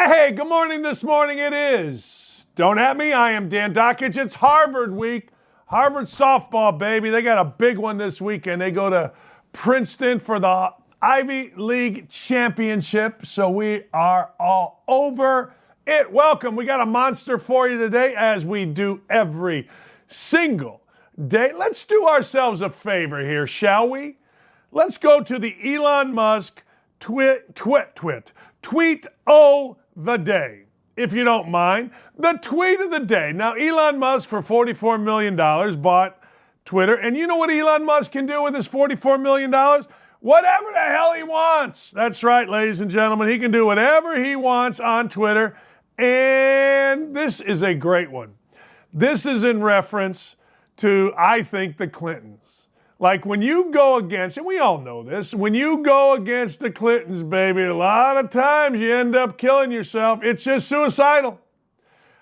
Hey, good morning this morning it is. Don't at me, I am Dan Dakich. It's Harvard week. Harvard softball, baby. They got a big one this weekend. They go to Princeton for the Ivy League championship. So we are all over it. Welcome. We got a monster for you today, as we do every single day. Let's do ourselves a favor here, shall we? Let's go to the Elon Musk tweet o' the day, if you don't mind. The tweet of the day. Now, Elon Musk, for $44 million, bought Twitter. And you know what Elon Musk can do with his $44 million? Whatever the hell he wants. That's right, ladies and gentlemen. He can do whatever he wants on Twitter. And this is a great one. This is in reference to, I think, the Clintons. Like when you go against, and we all know this, when you go against the Clintons, baby, a lot of times you end up killing yourself. It's just suicidal.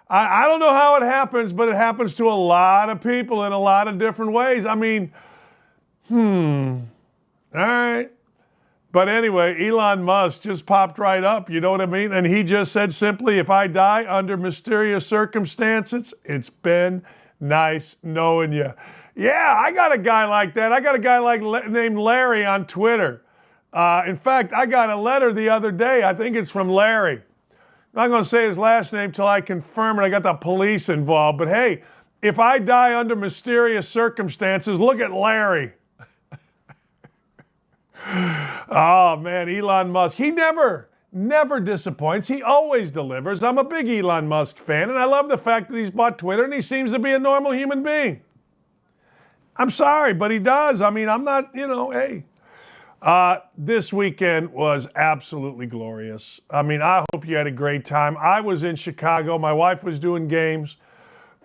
I don't know how it happens, but it happens to a lot of people in a lot of different ways. I mean, all right. But anyway, Elon Musk just popped right up, you know what I mean? And he just said simply, if I die under mysterious circumstances, it's been nice knowing you. Yeah, I got a guy like that. I got a guy named Larry on Twitter. In fact, I got a letter the other day. I think it's from Larry. I'm not going to say his last name till I confirm it. I got the police involved. But hey, if I die under mysterious circumstances, look at Larry. Oh, man, Elon Musk. He never disappoints. He always delivers. I'm a big Elon Musk fan, and I love the fact that he's bought Twitter, and he seems to be a normal human being. I'm sorry, but he does. I mean, I'm not, hey. This weekend was absolutely glorious. I mean, I hope you had a great time. I was in Chicago. My wife was doing games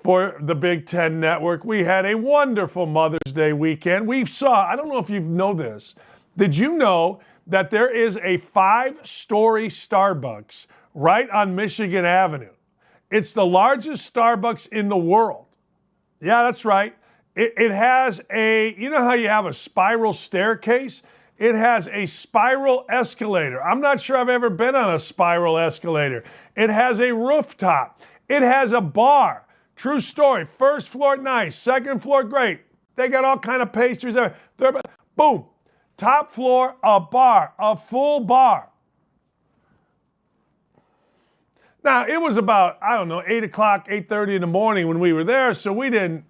for the Big Ten Network. We had a wonderful Mother's Day weekend. I don't know if you know this. Did you know that there is a 5-story Starbucks right on Michigan Avenue? It's the largest Starbucks in the world. Yeah, that's right. It has you know how you have a spiral staircase? It has a spiral escalator. I'm not sure I've ever been on a spiral escalator. It has a rooftop. It has a bar. True story. First floor, nice. Second floor, great. They got all kind of pastries there. Boom. Top floor, a bar, a full bar. Now, it was about, 8 o'clock, 8:30 in the morning when we were there, so we didn't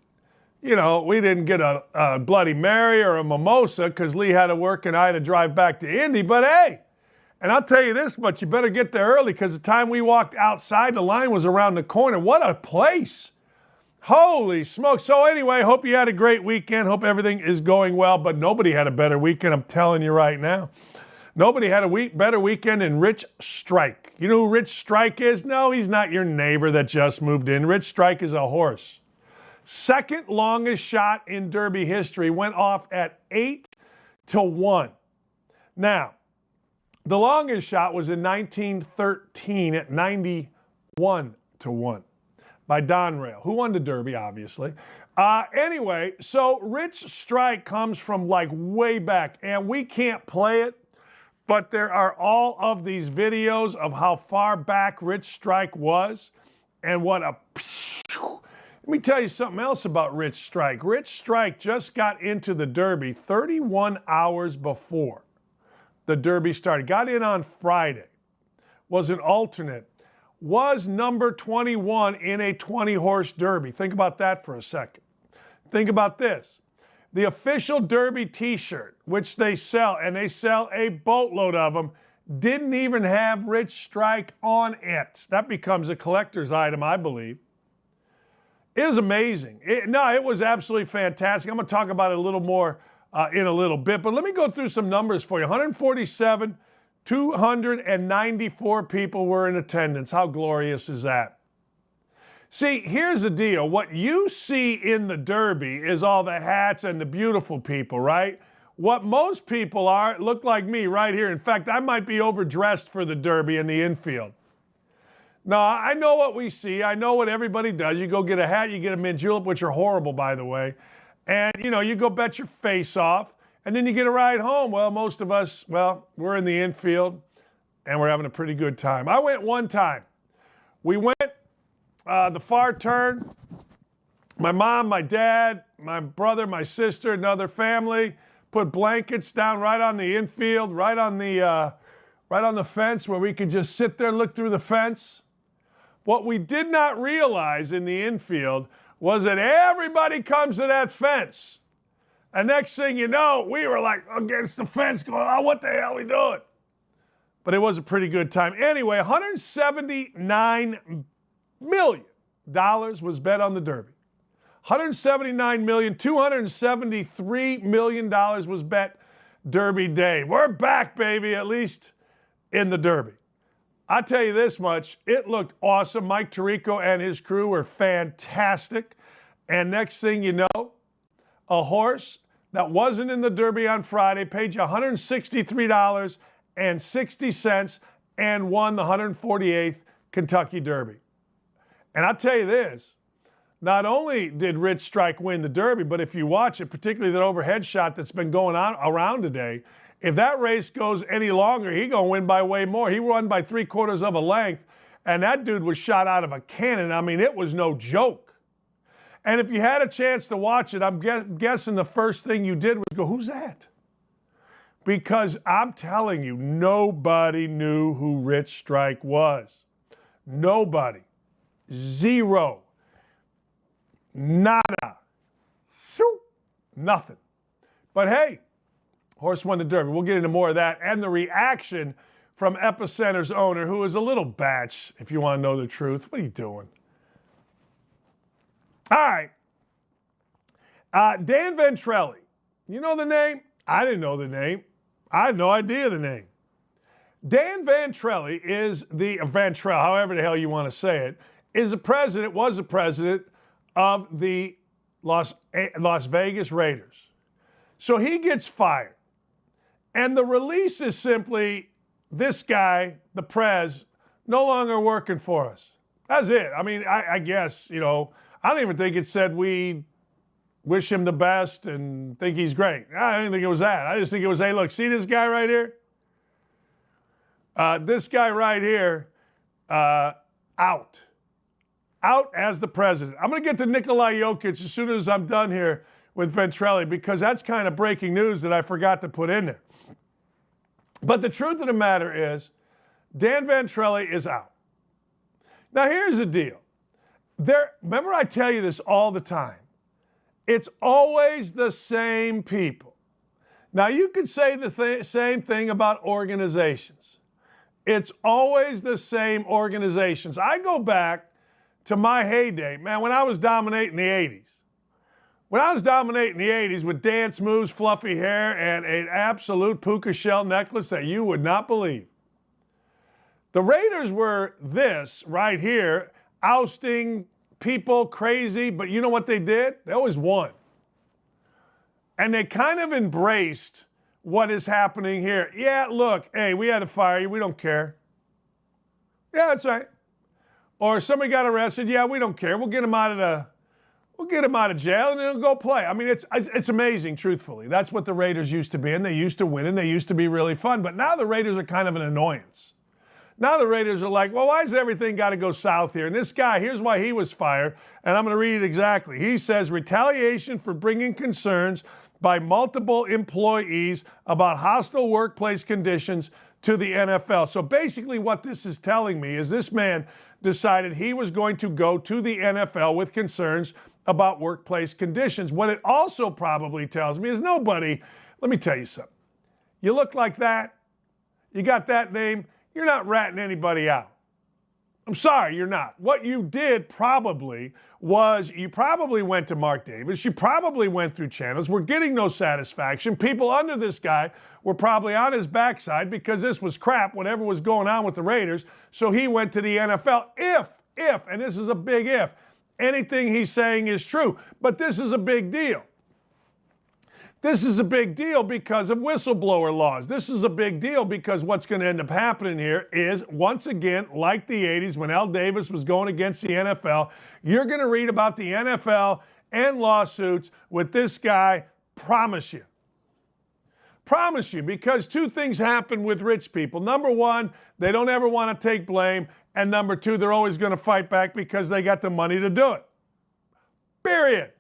get a Bloody Mary or a mimosa because Lee had to work and I had to drive back to Indy. But hey, and I'll tell you this much, you better get there early because the time we walked outside, the line was around the corner. What a place. Holy smokes. So anyway, hope you had a great weekend. Hope everything is going well, but nobody had a better weekend, I'm telling you right now. Nobody had a better weekend than Rich Strike. You know who Rich Strike is? No, he's not your neighbor that just moved in. Rich Strike is a horse. Second longest shot in Derby history, went off at 8-1. Now, the longest shot was in 1913 at 91-1 by Don Rail, who won the Derby, obviously. Anyway, so Rich Strike comes from like way back, and we can't play it, but there are all of these videos of how far back Rich Strike was, and what a... Let me tell you something else about Rich Strike. Rich Strike just got into the Derby 31 hours before the Derby started. Got in on Friday. Was an alternate. Was number 21 in a 20-horse Derby. Think about that for a second. Think about this. The official Derby t-shirt, which they sell, and they sell a boatload of them, didn't even have Rich Strike on it. That becomes a collector's item, I believe. It was amazing. It was absolutely fantastic. I'm going to talk about it a little more in a little bit, but let me go through some numbers for you. 147, 294 people were in attendance. How glorious is that? See, here's the deal. What you see in the Derby is all the hats and the beautiful people, right? What most people look like me right here. In fact, I might be overdressed for the Derby in the infield. No, I know what we see. I know what everybody does. You go get a hat, you get a mint julep, which are horrible, by the way. And, you go bet your face off, and then you get a ride home. Well, most of us, we're in the infield. and we're having a pretty good time. I went one time. We went the far turn. My mom, my dad, my brother, my sister, another family put blankets down right on the infield, right on the fence where we could just sit there, look through the fence. What we did not realize in the infield was that everybody comes to that fence. And next thing you know, we were like against the fence going, oh, what the hell are we doing? But it was a pretty good time. Anyway, $179 million was bet on the Derby. $273 million was bet Derby Day. We're back, baby, at least in the Derby. I'll tell you this much, it looked awesome. Mike Tirico and his crew were fantastic. And next thing you know, a horse that wasn't in the Derby on Friday paid you $163.60 and won the 148th Kentucky Derby. And I'll tell you this, not only did Rich Strike win the Derby, but if you watch it, particularly that overhead shot that's been going on around today, if that race goes any longer, he's going to win by way more. He won by 3/4 of a length, and that dude was shot out of a cannon. I mean, it was no joke. And if you had a chance to watch it, I'm guessing the first thing you did was go, who's that? Because I'm telling you, nobody knew who Rich Strike was. Nobody. Zero. Nada. Shoot. Nothing. But hey, horse won the Derby. We'll get into more of that and the reaction from Epicenter's owner, who is a little batch, if you want to know the truth. What are you doing? All right. Dan Ventrelli. You know the name? I didn't know the name. I had no idea the name. Dan Ventrelli is Ventrell, however the hell you want to say it, was a president of the Las Vegas Raiders. So he gets fired. And the release is simply, this guy, the prez, no longer working for us. That's it. I mean, I guess, I don't even think it said we wish him the best and think he's great. I didn't think it was that. I just think it was, hey, look, see this guy right here? This guy right here, out. Out as the president. I'm going to get to Nikola Jokic as soon as I'm done here with Ventrelli, because that's kind of breaking news that I forgot to put in there. But the truth of the matter is, Dan Ventrelli is out. Now, here's the deal. Remember I tell you this all the time. It's always the same people. Now, you could say the same thing about organizations. It's always the same organizations. I go back to my heyday, man, when I was dominating the 80s. When I was dominating the 80s with dance moves, fluffy hair, and an absolute puka shell necklace that you would not believe. The Raiders were this right here, ousting people crazy, but you know what they did? They always won. And they kind of embraced what is happening here. Yeah, look, hey, we had to fire you. We don't care. Yeah, that's right. Or somebody got arrested. Yeah, we don't care. We'll get him out of jail and he'll go play. I mean, it's amazing, truthfully. That's what the Raiders used to be, and they used to win, and they used to be really fun. But now the Raiders are kind of an annoyance. Now the Raiders are like, well, why does everything got to go south here? And this guy, here's why he was fired, and I'm going to read it exactly. He says, retaliation for bringing concerns by multiple employees about hostile workplace conditions to the NFL. So basically what this is telling me is this man decided he was going to go to the NFL with concerns about workplace conditions. What it also probably tells me is nobody, let me tell you something. You look like that, you got that name, you're not ratting anybody out. I'm sorry, you're not. What you did probably was you probably went to Mark Davis. You probably went through channels. We're getting no satisfaction. People under this guy were probably on his backside because this was crap, whatever was going on with the Raiders. So he went to the NFL. If, and this is a big if, anything he's saying is true. But this is a big deal. This is a big deal because of whistleblower laws. This is a big deal because what's going to end up happening here is, once again, like the 80s when Al Davis was going against the NFL, you're going to read about the NFL and lawsuits with this guy, promise you. Promise you, because two things happen with rich people. Number one, they don't ever want to take blame. And number two, they're always going to fight back because they got the money to do it. Period.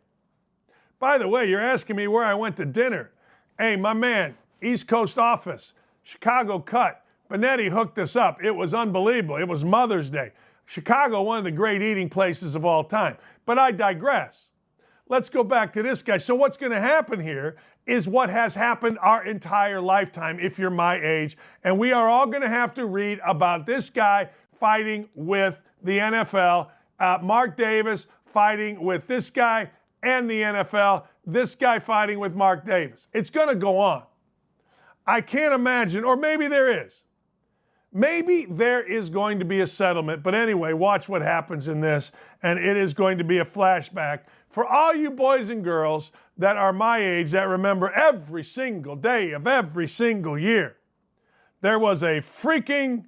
By the way, you're asking me where I went to dinner. Hey, my man, East Coast office, Chicago cut. Benetti hooked us up. It was unbelievable. It was Mother's Day. Chicago, one of the great eating places of all time. But I digress. Let's go back to this guy. So what's going to happen here is what has happened our entire lifetime, if you're my age. And we are all going to have to read about this guy fighting with the NFL, Mark Davis fighting with this guy and the NFL, this guy fighting with Mark Davis. It's going to go on. I can't imagine, or maybe there is. Maybe there is going to be a settlement, but anyway, watch what happens in this, and it is going to be a flashback for all you boys and girls that are my age that remember every single day of every single year. There was a freaking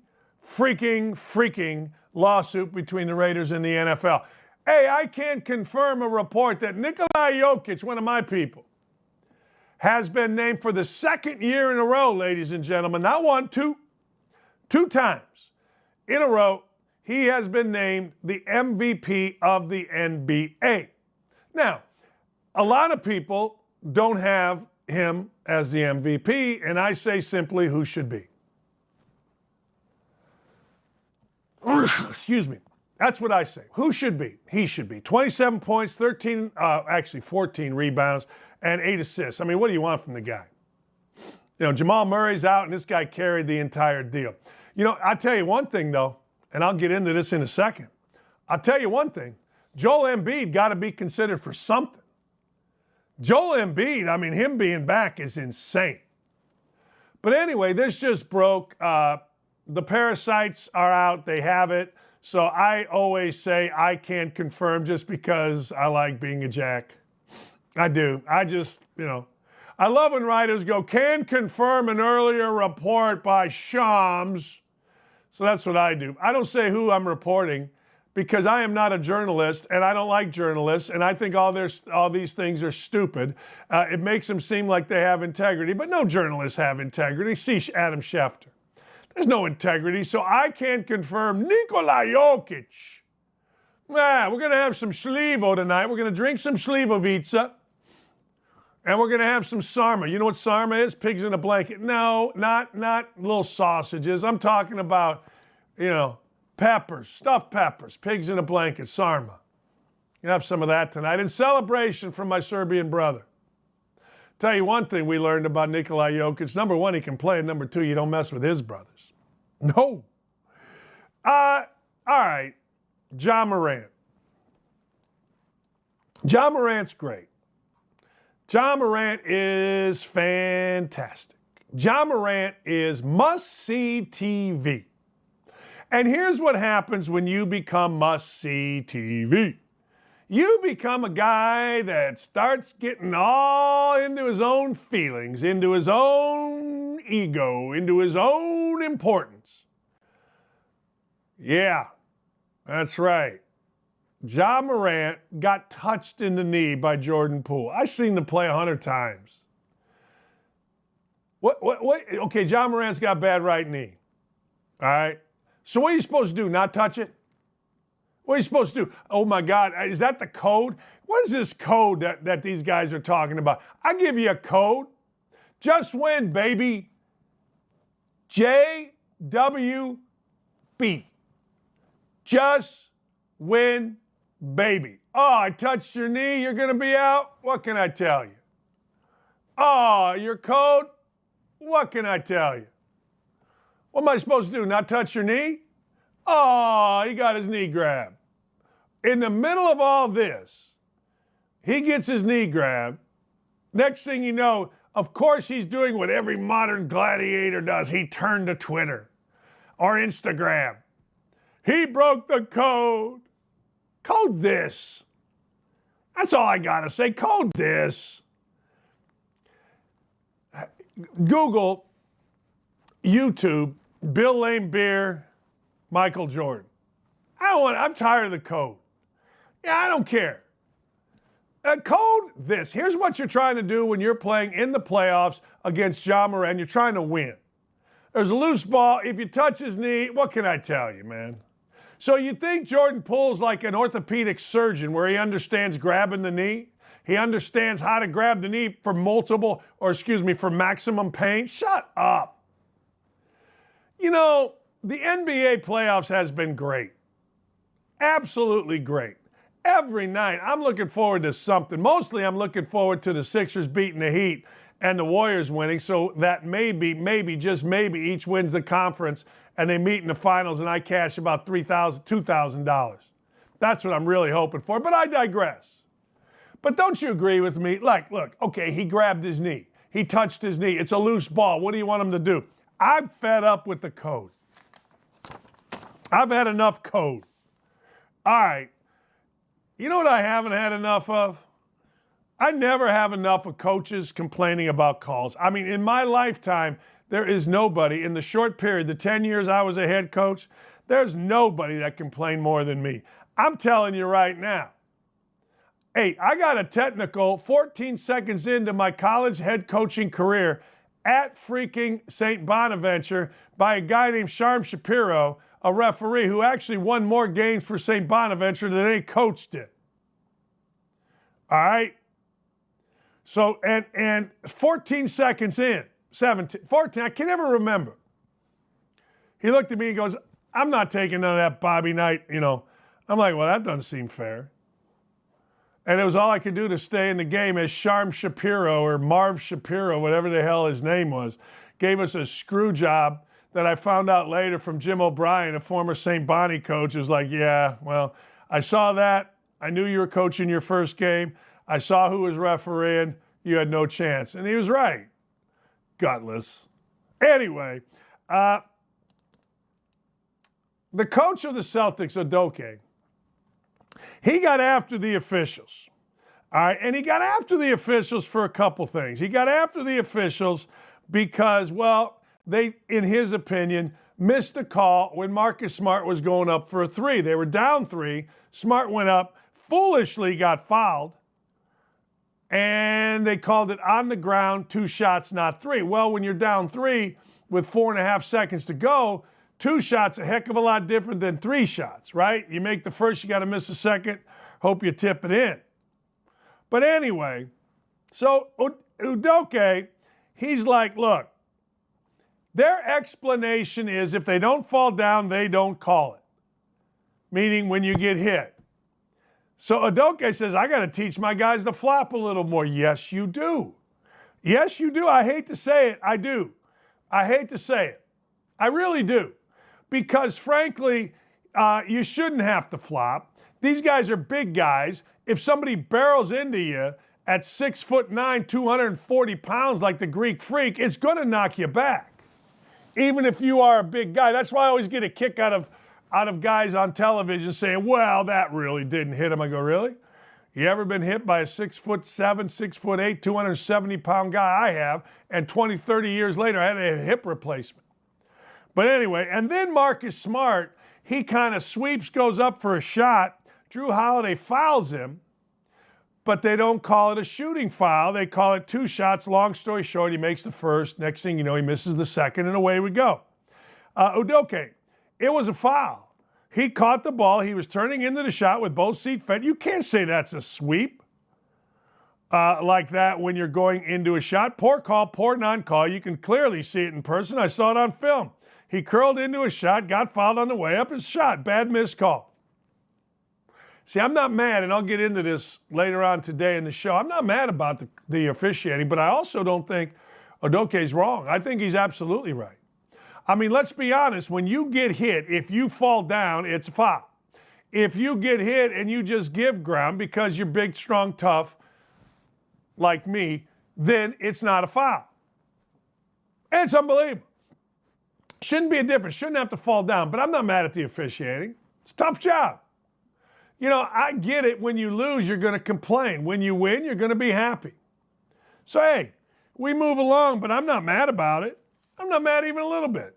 lawsuit between the Raiders and the NFL. Hey, I can confirm a report that Nikola Jokic, one of my people, has been named for the second year in a row, ladies and gentlemen, not one, two times in a row, he has been named the MVP of the NBA. Now, a lot of people don't have him as the MVP, and I say simply, who should be? Excuse me. That's what I say. Who should be? He should be. 27 points, 14 rebounds, and 8 assists. I mean, what do you want from the guy? You know, Jamal Murray's out, and this guy carried the entire deal. You know, I'll tell you one thing, though, and I'll get into this in a second. I'll tell you one thing. Joel Embiid got to be considered for something. Joel Embiid, I mean, him being back is insane. But anyway, this just broke. The parasites are out. They have it. So I always say I can't confirm just because I like being a jack. I do. I just, you know, I love when writers go, can confirm an earlier report by Shams. So that's what I do. I don't say who I'm reporting because I am not a journalist and I don't like journalists and I think all these things are stupid. It makes them seem like they have integrity, but no journalists have integrity. See Adam Schefter. There's no integrity, so I can't confirm Nikola Jokic. We're going to have some Schlivo tonight. We're going to drink some Schlivovica. And we're going to have some sarma. You know what sarma is? Pigs in a blanket. No, not little sausages. I'm talking about, you know, peppers, stuffed peppers, pigs in a blanket, sarma. You have some of that tonight in celebration from my Serbian brother. Tell you one thing we learned about Nikola Jokic. Number one, he can play. And number two, you don't mess with his brothers. No. All right. Ja Morant. Ja Morant's great. Ja Morant is fantastic. Ja Morant is must-see TV. And here's what happens when you become must-see TV. You become a guy that starts getting all into his own feelings, into his own ego, into his own importance. Yeah, that's right. Ja Morant got touched in the knee by Jordan Poole. I've seen the play 100 times. What? Okay, Ja Morant's got bad right knee. All right. So what are you supposed to do? Not touch it? What are you supposed to do? Oh my God, is that the code? What is this code that these guys are talking about? I give you a code. Just win, baby. JWB. Just win, baby. Oh, I touched your knee, you're going to be out? What can I tell you? Oh, your code? What can I tell you? What am I supposed to do, not touch your knee? Oh, he got his knee grabbed. In the middle of all this, he gets his knee grabbed. Next thing you know, of course he's doing what every modern gladiator does. He turned to Twitter or Instagram. He broke the code. Code this. That's all I gotta say. Code this. Google, YouTube, Bill Laimbeer, Michael Jordan. I'm tired of the code. Yeah, I don't care. Code this. Here's what you're trying to do when you're playing in the playoffs against Morant. You're trying to win. There's a loose ball. If you touch his knee, what can I tell you, man? So you think Jordan Poole's like an orthopedic surgeon where he understands grabbing the knee? He understands how to grab the knee for for maximum pain? Shut up. You know, the NBA playoffs has been great. Absolutely great. Every night, I'm looking forward to something. Mostly, I'm looking forward to the Sixers beating the Heat and the Warriors winning, so that maybe, just maybe, each wins the conference and they meet in the finals and I cash about $2,000. That's what I'm really hoping for, but I digress. But don't you agree with me? Like, look, okay, he grabbed his knee. He touched his knee. It's a loose ball. What do you want him to do? I'm fed up with the code. I've had enough code. All right. You know what I haven't had enough of? I never have enough of coaches complaining about calls. I mean, in my lifetime, there is nobody in the short period, the 10 years I was a head coach, there's nobody that complained more than me. I'm telling you right now. Hey, I got a technical 14 seconds into my college head coaching career at freaking St. Bonaventure by a guy named Sharm Shapiro, a referee who actually won more games for St. Bonaventure than any coach did. All right? So, and 14 seconds in, 17, 14, I can never remember. He looked at me and goes, I'm not taking none of that Bobby Knight, you know. I'm like, well, that doesn't seem fair. And it was all I could do to stay in the game as Sharm Shapiro or Marv Shapiro, whatever the hell his name was, gave us a screw job that I found out later from Jim O'Brien, a former St. Bonnie coach, who's like, yeah, well, I saw that. I knew you were coaching your first game. I saw who was refereeing. You had no chance. And he was right. Gutless. Anyway, the coach of the Celtics, Udoka, he got after the officials. All right, and he got after the officials for a couple things. He got after the officials because, well, they, in his opinion, missed a call when Marcus Smart was going up for a three. They were down 3. Smart went up, foolishly got fouled, and they called it on the ground, 2 shots, not 3. Well, when you're down 3 with 4.5 seconds to go, 2 shots a heck of a lot different than 3 shots, right? You make the first, you got to miss the second, hope you tip it in. But anyway, so Udoka, he's like, look, their explanation is if they don't fall down, they don't call it, meaning when you get hit. So Udoka says, I got to teach my guys to flop a little more. Yes, you do. Yes, you do. I hate to say it. I do. I hate to say it. I really do. Because frankly, you shouldn't have to flop. These guys are big guys. If somebody barrels into you at 6'9", 240 pounds like the Greek Freak, it's going to knock you back. Even if you are a big guy. That's why I always get a kick out of guys on television saying, well, that really didn't hit him. I go, really? You ever been hit by a 6'7", 6'8", 270-pound guy? I have. And 20, 30 years later, I had a hip replacement. But anyway, and then Marcus Smart, he kind of sweeps, goes up for a shot. Drew Holiday fouls him, but they don't call it a shooting foul. They call it 2 shots. Long story short, he makes the first. Next thing you know, he misses the second, and away we go. Udoka, it was a foul. He caught the ball. He was turning into the shot with both feet fed. You can't say that's a sweep like that when you're going into a shot. Poor call, poor non-call. You can clearly see it in person. I saw it on film. He curled into a shot, got fouled on the way up, his shot. Bad missed call. See, I'm not mad, and I'll get into this later on today in the show. I'm not mad about the officiating, but I also don't think Udoka's wrong. I think he's absolutely right. I mean, let's be honest. When you get hit, if you fall down, it's a foul. If you get hit and you just give ground because you're big, strong, tough, like me, then it's not a foul. And it's unbelievable. Shouldn't be a difference. Shouldn't have to fall down. But I'm not mad at the officiating. It's a tough job. You know, I get it. When you lose, you're going to complain. When you win, you're going to be happy. So, hey, we move along, but I'm not mad about it. I'm not mad even a little bit.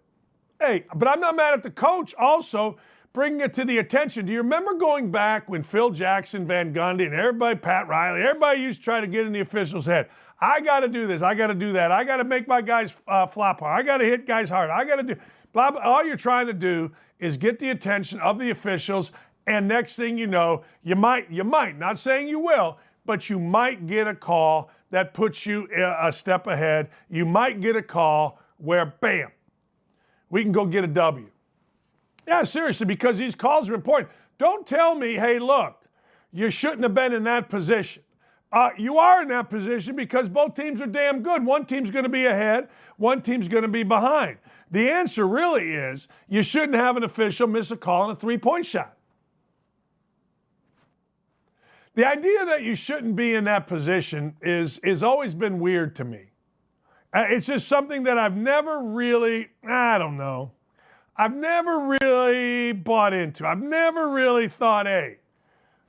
Hey, but I'm not mad at the coach also bringing it to the attention. Do you remember going back when Phil Jackson, Van Gundy, and everybody, Pat Riley, everybody used to try to get in the official's head? I got to do this. I got to do that. I got to make my guys flop hard. I got to hit guys hard. I got to do blah, blah. All you're trying to do is get the attention of the officials, and next thing you know, you might, not saying you will, but you might get a call that puts you a step ahead. You might get a call where, bam, we can go get a W. Yeah, seriously, because these calls are important. Don't tell me, hey, look, you shouldn't have been in that position. You are in that position because both teams are damn good. One team's going to be ahead. One team's going to be behind. The answer really is you shouldn't have an official miss a call on a three-point shot. The idea that you shouldn't be in that position is always been weird to me. It's just something that I've never really, I've never really bought into. I've never really thought, hey,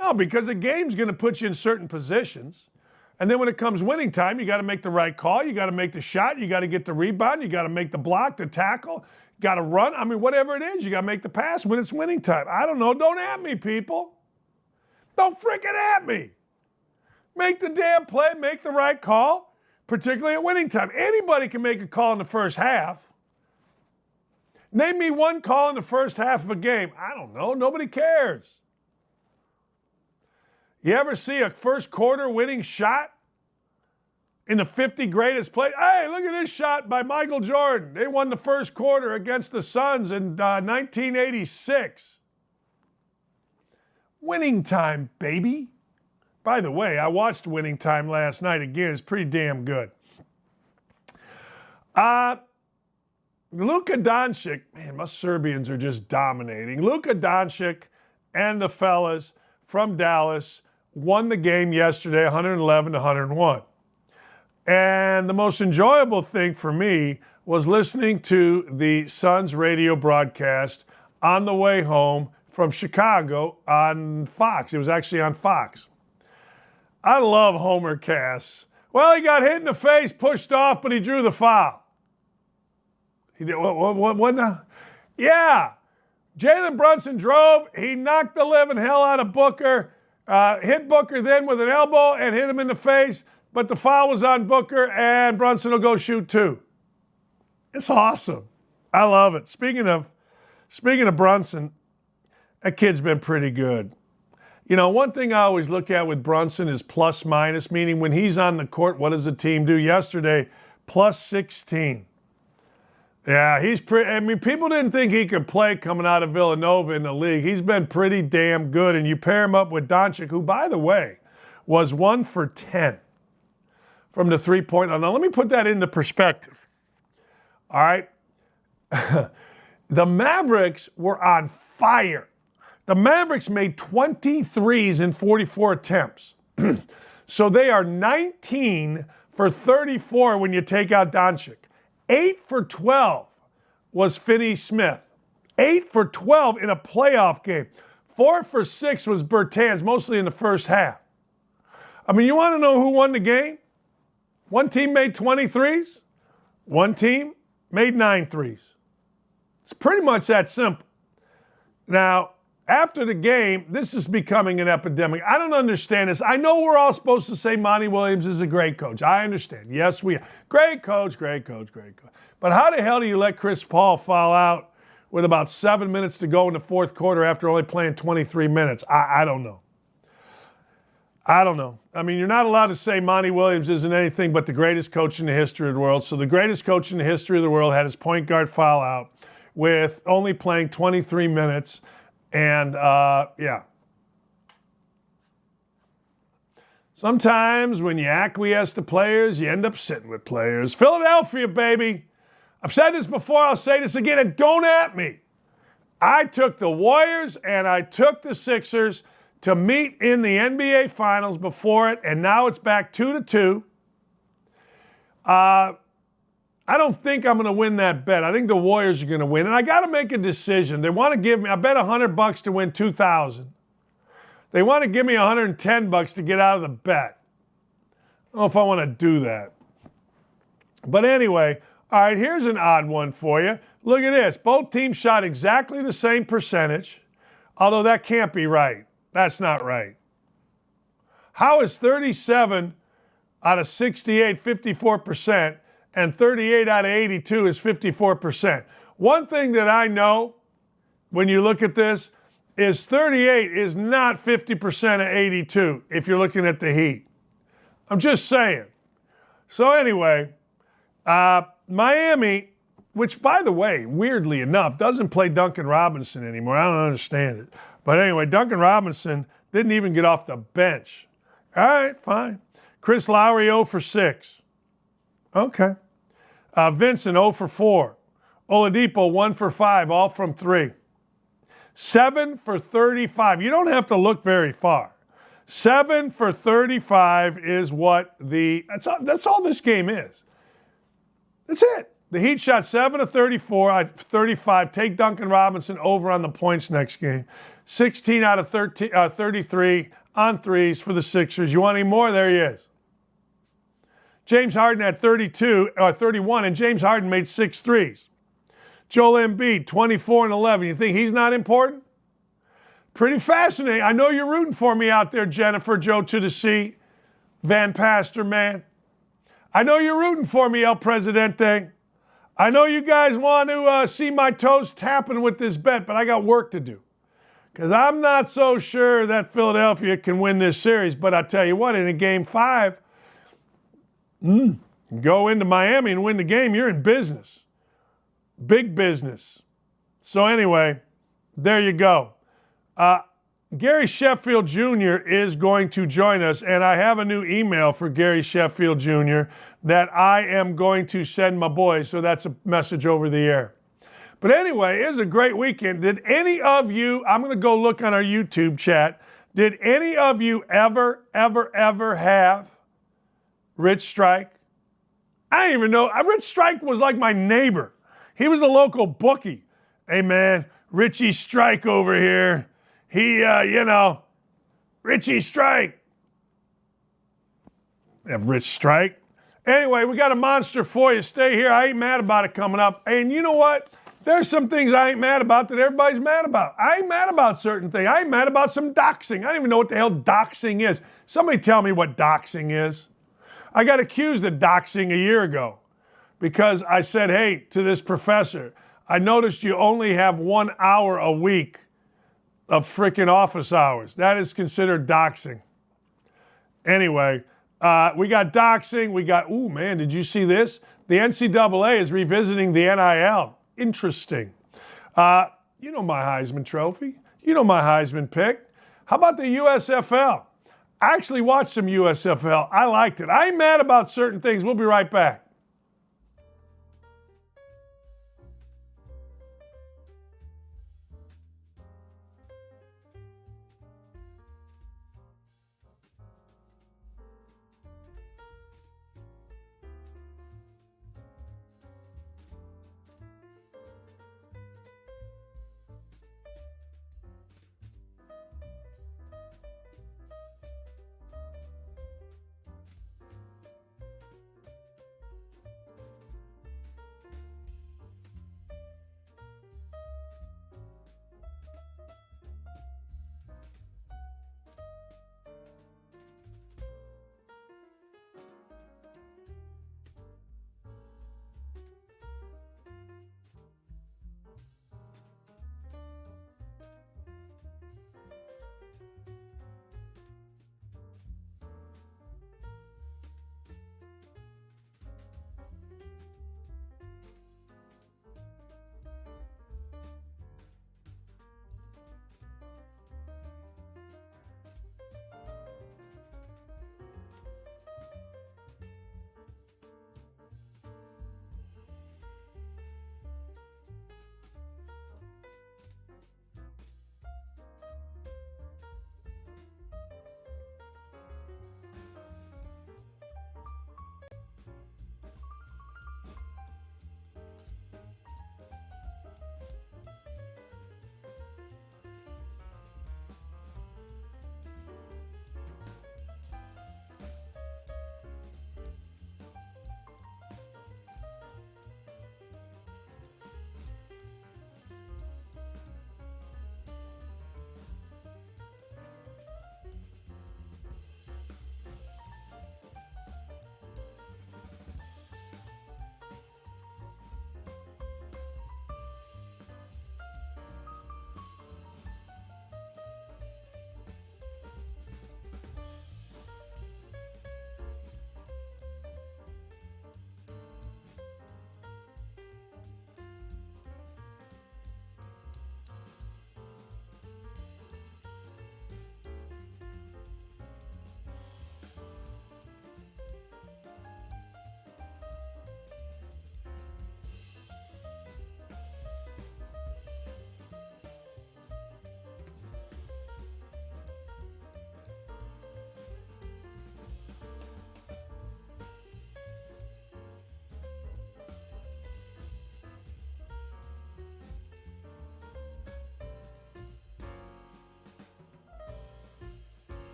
no, because a game's going to put you in certain positions. And then when it comes winning time, you got to make the right call. You got to make the shot. You got to get the rebound. You got to make the block, the tackle. You got to run. I mean, whatever it is, you got to make the pass when it's winning time. I don't know. Don't at me, people. Don't freaking at me. Make the damn play. Make the right call, particularly at winning time. Anybody can make a call in the first half. Name me one call in the first half of a game. I don't know. Nobody cares. You ever see a first quarter winning shot in the 50 greatest play? Hey, look at this shot by Michael Jordan. They won the first quarter against the Suns in 1986. Winning time, baby. By the way, I watched Winning Time last night again. It's pretty damn good. Luka Doncic, man, us Serbians are just dominating. Luka Doncic and the fellas from Dallas won the game yesterday, 111-101. And the most enjoyable thing for me was listening to the Suns radio broadcast on the way home from Chicago on Fox. It was actually on Fox. I love Homer casts. Well, he got hit in the face, pushed off, but he drew the foul. He did what now? Yeah. Jalen Brunson drove. He knocked the living hell out of Booker. Hit Booker then with an elbow and hit him in the face, but the foul was on Booker, and Brunson will go shoot two. It's awesome. I love it. Speaking of Brunson, that kid's been pretty good. You know, one thing I always look at with Brunson is plus minus, meaning when he's on the court, what does the team do? Yesterday, plus 16. Yeah, he's pretty. I mean, people didn't think he could play coming out of Villanova in the league. He's been pretty damn good. And you pair him up with Doncic, who, by the way, was 1 for 10 from the three-point line. Now, let me put that into perspective. All right? The Mavericks were on fire. The Mavericks made 23s in 44 attempts. So they are 19 for 34 when you take out Doncic. 8 for 12 was Finney-Smith. 8 for 12 in a playoff game. 4 for 6 was Bertans, mostly in the first half. I mean, you want to know who won the game? One team made 23s. One team made 9 threes. It's pretty much that simple. Now, after the game, this is becoming an epidemic. I don't understand this. I know we're all supposed to say Monty Williams is a great coach. I understand. Yes, we are. Great coach, great coach, great coach. But how the hell do you let Chris Paul foul out with about 7 minutes to go in the fourth quarter after only playing 23 minutes? I don't know. I don't know. I mean, you're not allowed to say Monty Williams isn't anything but the greatest coach in the history of the world. So the greatest coach in the history of the world had his point guard foul out with only playing 23 minutes. And, yeah. Sometimes when you acquiesce to players, you end up sitting with players. Philadelphia, baby. I've said this before. I'll say this again. And don't at me. I took the Warriors and I took the Sixers to meet in the NBA Finals before it, and now it's back 2-2. I don't think I'm going to win that bet. I think the Warriors are going to win. And I got to make a decision. They want to give me, I bet $100 to win $2,000. They want to give me $110 to get out of the bet. I don't know if I want to do that. But anyway, all right, here's an odd one for you. Look at this. Both teams shot exactly the same percentage. Although that can't be right. That's not right. How is 37 out of 68 54%, and 38 out of 82 is 54%? One thing that I know when you look at this is 38 is not 50% of 82 if you're looking at the Heat. I'm just saying. So anyway, Miami, which by the way, weirdly enough, doesn't play Duncan Robinson anymore. I don't understand it. But anyway, Duncan Robinson didn't even get off the bench. All right, fine. Chris Lowry 0 for 6. Okay. Vincent 0 for 4. Oladipo 1 for 5, all from 3. 7 for 35. You don't have to look very far. 7 for 35 is what that's all this game is. That's it. The Heat shot 7 of 34, 35. Take Duncan Robinson over on the points next game. 16 out of 33 on threes for the Sixers. You want any more? There he is. James Harden had 31, and James Harden made 6 threes. Joel Embiid, 24 and 11. You think he's not important? Pretty fascinating. I know you're rooting for me out there, Jennifer, Joe to the C, Van Pastor, man. I know you're rooting for me, El Presidente. I know you guys want to see my toes tapping with this bet, but I got work to do. Because I'm not so sure that Philadelphia can win this series. But I tell you what, in a game 5, go into Miami and win the game, you're in business. Big business. So anyway, there you go. Gary Sheffield Jr. is going to join us, and I have a new email for Gary Sheffield Jr. that I am going to send my boys, so that's a message over the air. But anyway, it was a great weekend. Did any of you, I'm going to go look on our YouTube chat, did any of you ever have Rich Strike? I didn't even know. Rich Strike was like my neighbor. He was a local bookie. Hey, man, Richie Strike over here. He, Richie Strike. Rich Strike. Anyway, we got a monster for you. Stay here. I ain't mad about it coming up. And you know what? There's some things I ain't mad about that everybody's mad about. I ain't mad about certain things. I ain't mad about some doxing. I don't even know what the hell doxing is. Somebody tell me what doxing is. I got accused of doxing a year ago because I said, hey, to this professor, I noticed you only have 1 hour a week of freaking office hours. That is considered doxing. Anyway, we got doxing. We got, ooh, man, did you see this? The NCAA is revisiting the NIL. Interesting. You know my Heisman trophy. You know my Heisman pick. How about the USFL? I actually watched some USFL. I liked it. I ain't mad about certain things. We'll be right back.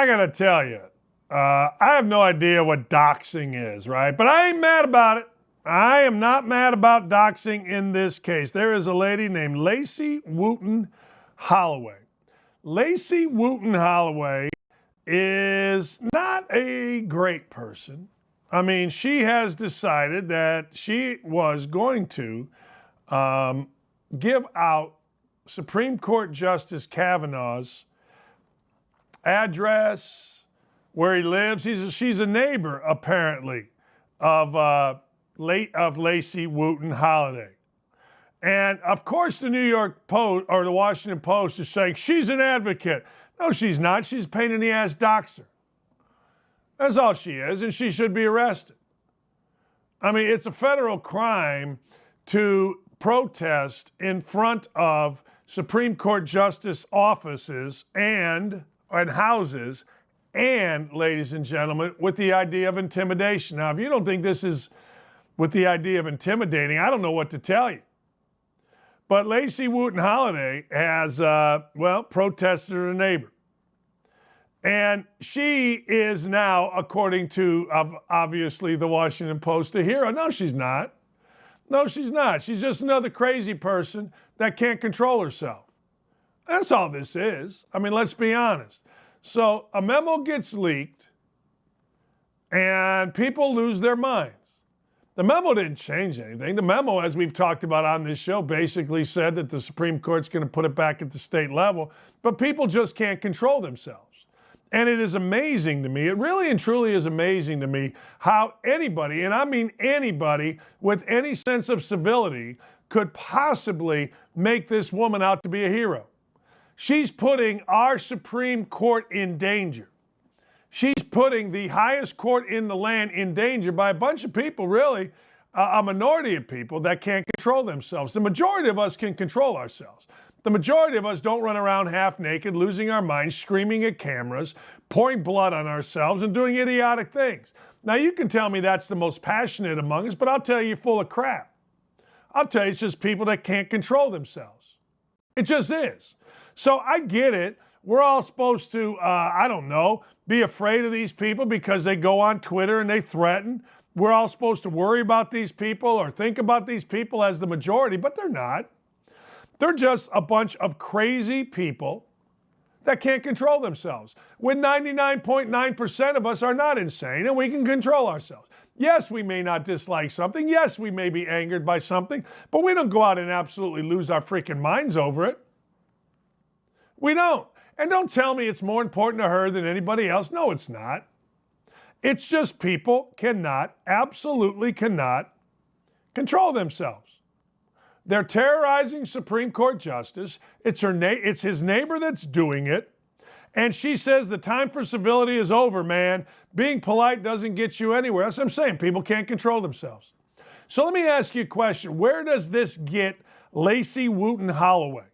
I got to tell you, I have no idea what doxing is, right? But I ain't mad about it. I am not mad about doxing in this case. There is a lady named Lacey Wooten Holloway. Lacey Wooten Holloway is not a great person. I mean, she has decided that she was going to give out Supreme Court Justice Kavanaugh's address, where he lives. She's a neighbor, apparently, of Lacey Wooten Holloway. And of course, the New York Post or the Washington Post is saying she's an advocate. No, she's not. She's a pain in the ass doxer. That's all she is, and she should be arrested. I mean, it's a federal crime to protest in front of Supreme Court justice offices and houses, and, ladies and gentlemen, with the idea of intimidation. Now, if you don't think this is with the idea of intimidating, I don't know what to tell you. But Lacey Wooten Holloway has, protested her neighbor. And she is now, according to, obviously, the Washington Post, a hero. No, she's not. No, she's not. She's just another crazy person that can't control herself. That's all this is. I mean, let's be honest. So a memo gets leaked, and people lose their minds. The memo didn't change anything. The memo, as we've talked about on this show, basically said that the Supreme Court's going to put it back at the state level, but people just can't control themselves. And it is amazing to me, it really and truly is amazing to me, how anybody, and I mean anybody with any sense of civility, could possibly make this woman out to be a hero. She's putting our Supreme Court in danger. She's putting the highest court in the land in danger by a bunch of people, really, a minority of people that can't control themselves. The majority of us can control ourselves. The majority of us don't run around half naked, losing our minds, screaming at cameras, pouring blood on ourselves, and doing idiotic things. Now, you can tell me that's the most passionate among us, but I'll tell you you're full of crap. I'll tell you it's just people that can't control themselves. It just is. So I get it. We're all supposed to, be afraid of these people because they go on Twitter and they threaten. We're all supposed to worry about these people or think about these people as the majority, but they're not. They're just a bunch of crazy people that can't control themselves. When 99.9% of us are not insane and we can control ourselves. Yes, we may not dislike something. Yes, we may be angered by something, but we don't go out and absolutely lose our freaking minds over it. We don't. And don't tell me it's more important to her than anybody else. No, it's not. It's just people absolutely cannot control themselves. They're terrorizing Supreme Court justice. It's his neighbor that's doing it. And she says the time for civility is over, man. Being polite doesn't get you anywhere. That's what I'm saying. People can't control themselves. So let me ask you a question. Where does this get Lacey Wooten Holloway?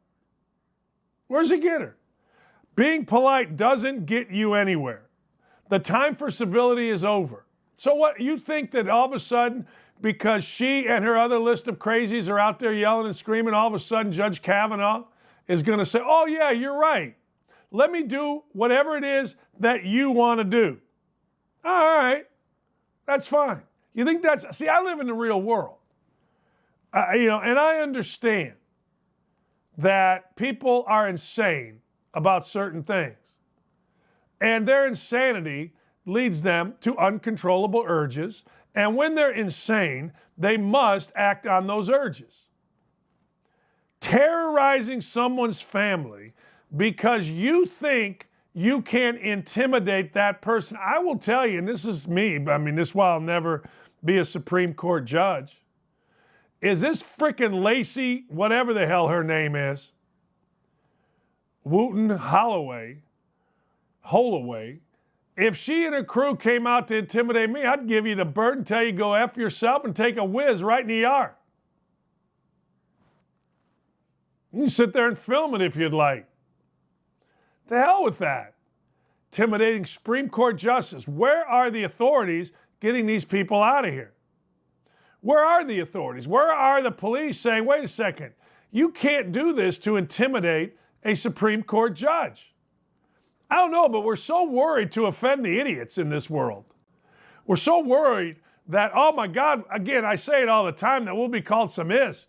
Where does it get her? Being polite doesn't get you anywhere. The time for civility is over. So what, you think that all of a sudden, because she and her other list of crazies are out there yelling and screaming, all of a sudden Judge Kavanaugh is going to say, oh yeah, you're right. Let me do whatever it is that you want to do. All right, that's fine. You think that's, see, I live in the real world. And I understand that people are insane about certain things. And their insanity leads them to uncontrollable urges. And when they're insane, they must act on those urges. Terrorizing someone's family because you think you can intimidate that person. I will tell you, and this is me, I mean, this is why I'll never be a Supreme Court judge, is this frickin' Lacey, whatever the hell her name is, Wooten Holloway, if she and her crew came out to intimidate me, I'd give you the bird and tell you go F yourself and take a whiz right in the yard. You can sit there and film it if you'd like. To hell with that. Intimidating Supreme Court justice. Where are the authorities getting these people out of here? Where are the authorities? Where are the police saying, wait a second, you can't do this to intimidate a Supreme Court judge? I don't know, but we're so worried to offend the idiots in this world. We're so worried that, oh my God, again, I say it all the time, that we'll be called samist.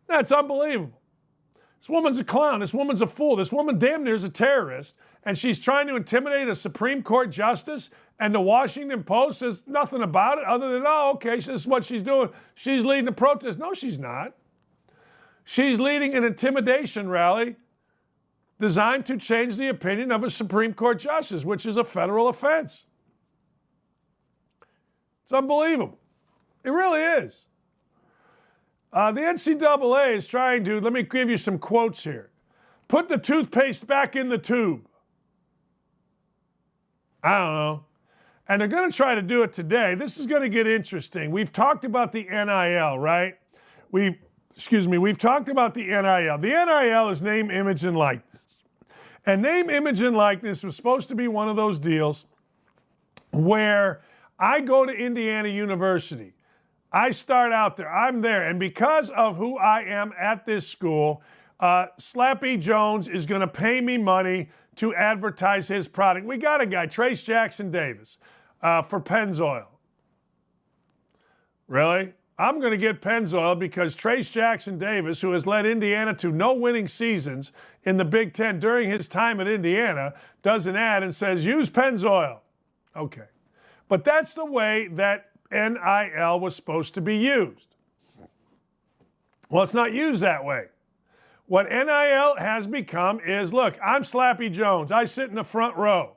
That's unbelievable. This woman's a clown. This woman's a fool. This woman damn near is a terrorist, and she's trying to intimidate a Supreme Court justice, and the Washington Post says nothing about it other than, oh, okay, this is what she's doing. She's leading a protest. No, she's not. She's leading an intimidation rally designed to change the opinion of a Supreme Court justice, which is a federal offense. It's unbelievable. It really is. The NCAA is trying to, let me give you some quotes here. Put the toothpaste back in the tube. I don't know. And they're going to try to do it today. This is going to get interesting. We've talked about the NIL, right? We've talked about the NIL. The NIL is name, image, and likeness. And name, image, and likeness was supposed to be one of those deals where I go to Indiana University. I start out there. I'm there. And because of who I am at this school, Slappy Jones is going to pay me money to advertise his product. We got a guy, Trace Jackson Davis, for Pennzoil. Really? I'm going to get Pennzoil because Trace Jackson Davis, who has led Indiana to no winning seasons in the Big Ten during his time at Indiana, does an ad and says, use Pennzoil. Okay. But that's the way that NIL was supposed to be used. Well, it's not used that way. What NIL has become is, look, I'm Slappy Jones. I sit in the front row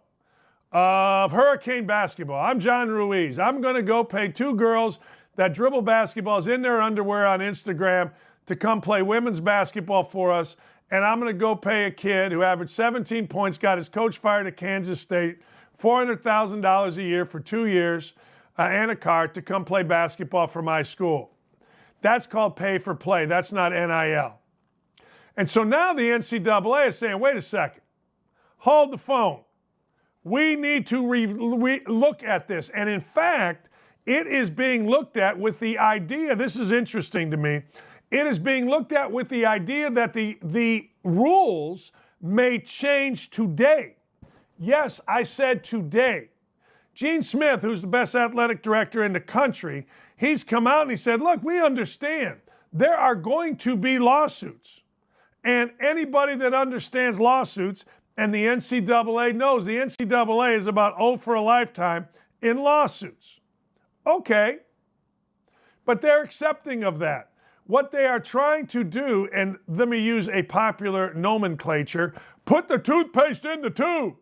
of Hurricane basketball. I'm John Ruiz. I'm going to go pay two girls that dribble basketballs in their underwear on Instagram to come play women's basketball for us. And I'm going to go pay a kid who averaged 17 points, got his coach fired at Kansas State, $400,000 a year for 2 years, and a car to come play basketball for my school. That's called pay for play. That's not NIL. And so now the NCAA is saying, wait a second, hold the phone. We need to look at this. And in fact, it is being looked at with the idea, this is interesting to me, it is being looked at with the idea that the rules may change today. Yes, I said today. Gene Smith, who's the best athletic director in the country, he's come out and he said, look, we understand there are going to be lawsuits. And anybody that understands lawsuits, and the NCAA knows the NCAA is about 0 for a lifetime in lawsuits. Okay, but they're accepting of that. What they are trying to do, and let me use a popular nomenclature, put the toothpaste in the tube.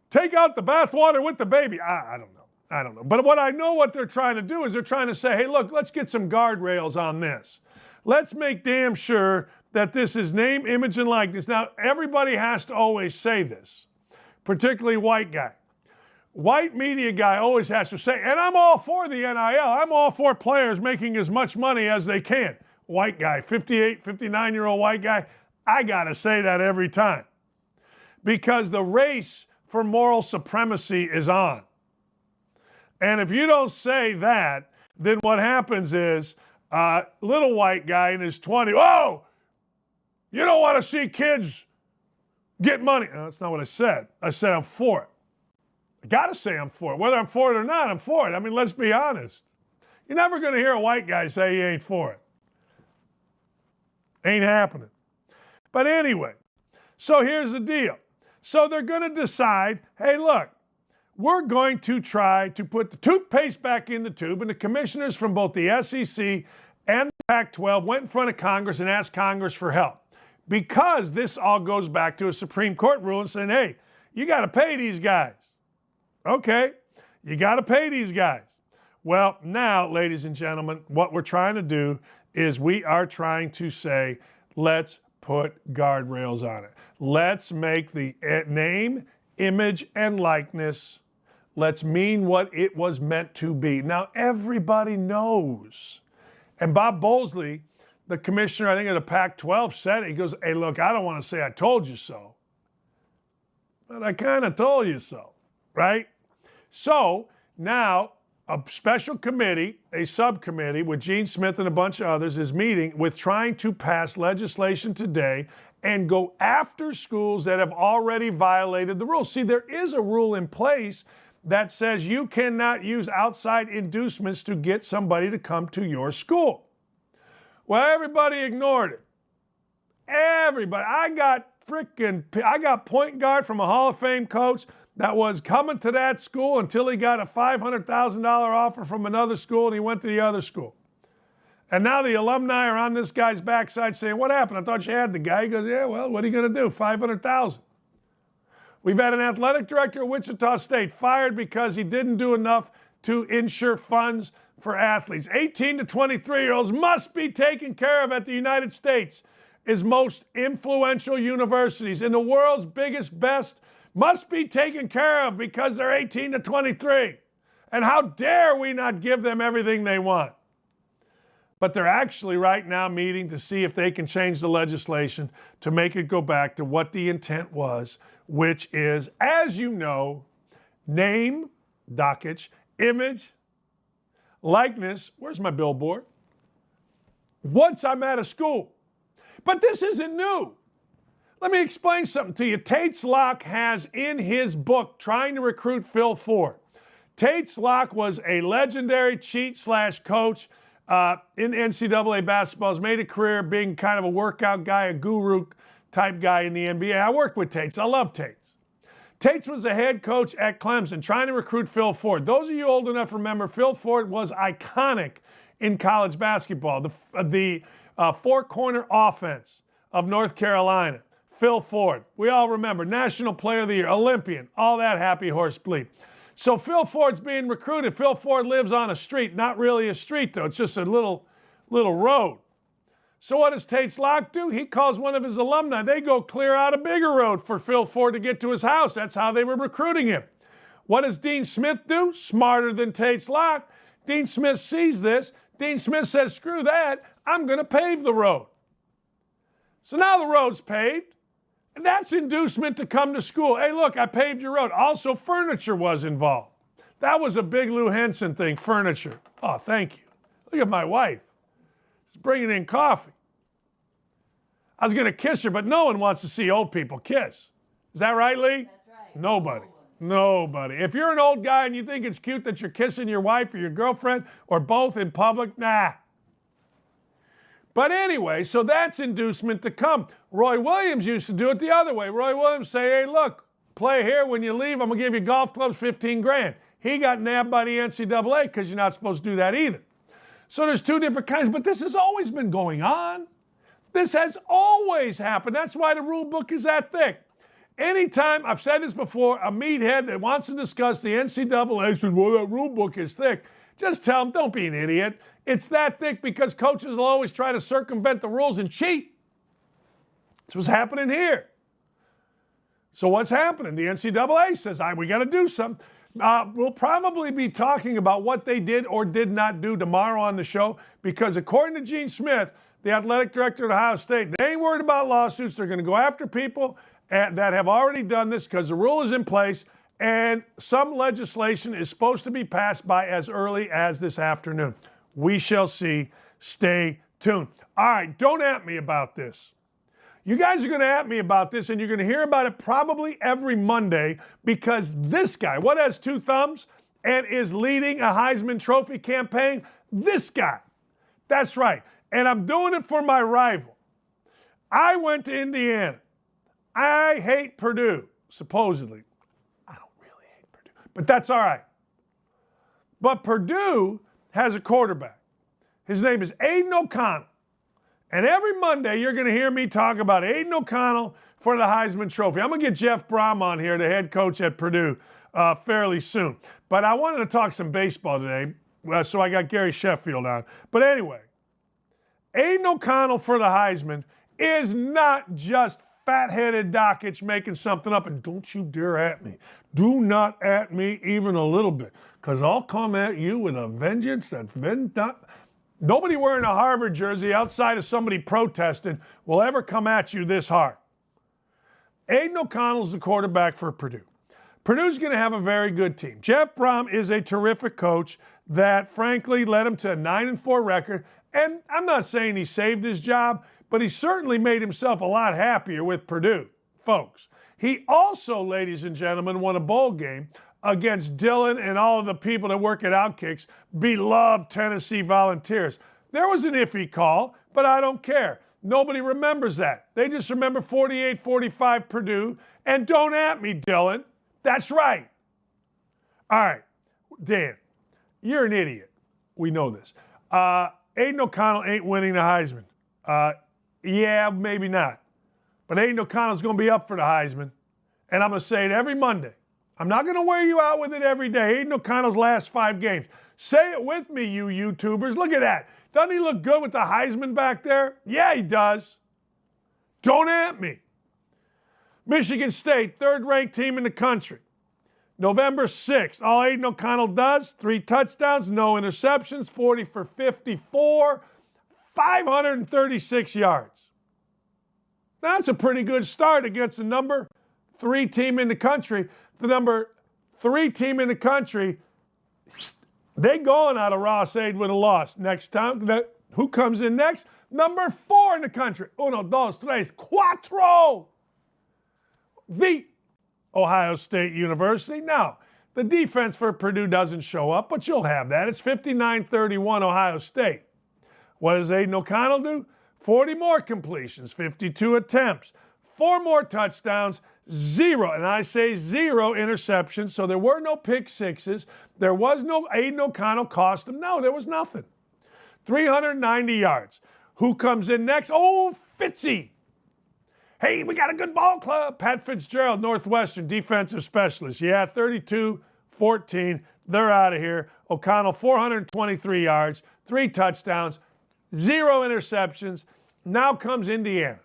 Take out the bathwater with the baby. I don't know. But what I know what they're trying to do is they're trying to say, hey, look, let's get some guardrails on this. Let's make damn sure that this is name, image, and likeness. Now, everybody has to always say this, particularly white guy. White media guy always has to say, and I'm all for the NIL. I'm all for players making as much money as they can. White guy, 58, 59-year-old white guy, I got to say that every time. Because the race for moral supremacy is on. And if you don't say that, then what happens is little white guy in his 20s, oh, you don't want to see kids get money. No, that's not what I said. I said I'm for it. I got to say I'm for it. Whether I'm for it or not, I'm for it. I mean, let's be honest. You're never going to hear a white guy say he ain't for it. Ain't happening. But anyway, so here's the deal. So they're going to decide, hey, look, we're going to try to put the toothpaste back in the tube, and the commissioners from both the SEC and the Pac-12 went in front of Congress and asked Congress for help. Because this all goes back to a Supreme Court ruling saying, hey, you got to pay these guys. Okay, you got to pay these guys. Well, now, ladies and gentlemen, what we're trying to do is we are trying to say, let's put guardrails on it. Let's make the name, image, and likeness, let's mean what it was meant to be. Now, everybody knows. And Bob Bowlesley, the commissioner, I think of the Pac-12, said it. He goes, hey, look, I don't want to say I told you so, but I kind of told you so, right? So now a special committee, a subcommittee with Gene Smith and a bunch of others is meeting with trying to pass legislation today and go after schools that have already violated the rules. See, there is a rule in place that says you cannot use outside inducements to get somebody to come to your school. Well, everybody ignored it. Everybody. I got point guard from a Hall of Fame coach that was coming to that school until he got a $500,000 offer from another school and he went to the other school. And now the alumni are on this guy's backside saying, what happened? I thought you had the guy. He goes, yeah, well, what are you going to do? $500,000. We've had an athletic director at Wichita State fired because he didn't do enough to ensure funds for athletes. 18 to 23-year-olds must be taken care of at the United States' most influential universities. And the world's biggest, best must be taken care of because they're 18 to 23. And how dare we not give them everything they want? But they're actually right now meeting to see if they can change the legislation to make it go back to what the intent was, which is, as you know, name, Dakich, image, likeness, where's my billboard? Once I'm at a school. But this isn't new. Let me explain something to you. Tate's Lock has in his book, Trying to Recruit Phil Ford. Tate's Lock was a legendary cheat/coach in NCAA basketball. Has made a career being kind of a workout guy, a guru type guy in the NBA. I work with Tate's. I love Tate's. Tate's was a head coach at Clemson trying to recruit Phil Ford. Those of you old enough remember, Phil Ford was iconic in college basketball. The four-corner offense of North Carolina. Phil Ford. We all remember. National Player of the Year, Olympian, all that happy horse bleep. So Phil Ford's being recruited. Phil Ford lives on a street. Not really a street, though. It's just a little road. So what does Tate's Lock do? He calls one of his alumni. They go clear out a bigger road for Phil Ford to get to his house. That's how they were recruiting him. What does Dean Smith do? Smarter than Tate's Lock. Dean Smith sees this. Dean Smith says, screw that. I'm going to pave the road. So now the road's paved. And that's inducement to come to school. Hey, look, I paved your road. Also, furniture was involved. That was a big Lou Henson thing, furniture. Oh, thank you. Look at my wife. She's bringing in coffee. I was going to kiss her, but no one wants to see old people kiss. Is that right, Lee? That's right. Nobody. Nobody. If you're an old guy and you think it's cute that you're kissing your wife or your girlfriend or both in public, nah. But anyway, so that's inducement to come. Roy Williams used to do it the other way. Roy Williams say, hey, look, play here. When you leave, I'm going to give you golf clubs, 15 grand. He got nabbed by the NCAA because you're not supposed to do that either. So there's two different kinds, but this has always been going on. This has always happened. That's why the rule book is that thick. Anytime, I've said this before, a meathead that wants to discuss the NCAA says, well, that rule book is thick. Just tell them, don't be an idiot. It's that thick because coaches will always try to circumvent the rules and cheat. That's what's happening here. So what's happening? The NCAA says, we got to do something. We'll probably be talking about what they did or did not do tomorrow on the show because according to Gene Smith, the athletic director at Ohio State, they ain't worried about lawsuits. They're going to go after people that have already done this because the rule is in place and some legislation is supposed to be passed by as early as this afternoon. We shall see. Stay tuned. All right, don't at me about this. You guys are going to at me about this, and you're going to hear about it probably every Monday because this guy, what has two thumbs and is leading a Heisman Trophy campaign? This guy. That's right. And I'm doing it for my rival. I went to Indiana. I hate Purdue, supposedly. I don't really hate Purdue, but that's all right. But Purdue has a quarterback. His name is Aidan O'Connell. And every Monday, you're going to hear me talk about Aidan O'Connell for the Heisman Trophy. I'm going to get Jeff Brom on here, the head coach at Purdue, fairly soon. But I wanted to talk some baseball today, so I got Gary Sheffield on. But anyway, Aidan O'Connell for the Heisman is not just fat-headed Dakich making something up. And don't you dare at me. Do not at me even a little bit, because I'll come at you with a vengeance that's been done. Nobody wearing a Harvard jersey outside of somebody protesting will ever come at you this hard. Aidan O'Connell's the quarterback for Purdue. Purdue's going to have a very good team. Jeff Brom is a terrific coach that frankly led him to a 9-4 record. And I'm not saying he saved his job, but he certainly made himself a lot happier with Purdue, folks. He also, ladies and gentlemen, won a bowl game against Dylan and all of the people that work at Outkick's beloved Tennessee Volunteers. There was an iffy call, but I don't care. Nobody remembers that. They just remember 48-45 Purdue. And don't at me, Dylan. That's right. All right, Dan, you're an idiot. We know this. Aidan O'Connell ain't winning the Heisman. Yeah, maybe not. But Aidan O'Connell's going to be up for the Heisman. And I'm going to say it every Monday. I'm not going to wear you out with it every day. Aidan O'Connell's last 5 games. Say it with me, you YouTubers. Look at that. Doesn't he look good with the Heisman back there? Yeah, he does. Don't at me. Michigan State, 3rd-ranked team in the country. November 6th, all Aidan O'Connell does, 3 touchdowns, no interceptions, 40 for 54, 536 yards. That's a pretty good start against the number 3 team in the country. The number 3 team in the country, they going out of Ross-Ade with a loss. Next time, who comes in next? Number 4 in the country. 1, 2, 3, 4. The Ohio State University. Now, the defense for Purdue doesn't show up, but you'll have that. It's 59-31 Ohio State. What does Aidan O'Connell do? 40 more completions, 52 attempts, 4 more touchdowns, 0, and I say 0 interceptions, so there were no pick sixes. There was no Aidan O'Connell cost him. No, there was nothing. 390 yards. Who comes in next? Oh, Fitzy. Hey, we got a good ball club. Pat Fitzgerald, Northwestern, defensive specialist. Yeah, 32-14. They're out of here. O'Connell, 423 yards, 3 touchdowns, 0 interceptions. Now comes Indiana.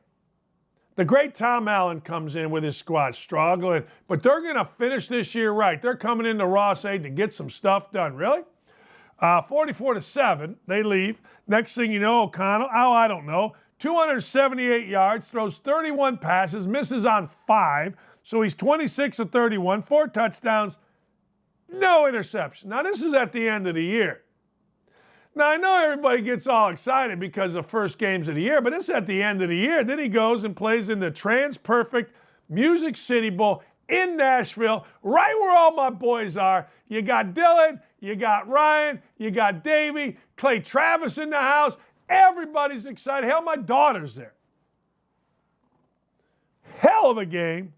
The great Tom Allen comes in with his squad, struggling, but they're going to finish this year right. They're coming into Ross-Ade to get some stuff done. Really? 44-7, they leave. Next thing you know, O'Connell, I don't know, 278 yards, throws 31 passes, misses on 5, so he's 26-31, 4 touchdowns, no interception. Now, this is at the end of the year. Now, I know everybody gets all excited because the first games of the year, but it's at the end of the year. Then he goes and plays in the Trans-Perfect Music City Bowl in Nashville, right where all my boys are. You got Dylan, you got Ryan, you got Davey, Clay Travis in the house. Everybody's excited. Hell, my daughter's there. Hell of a game.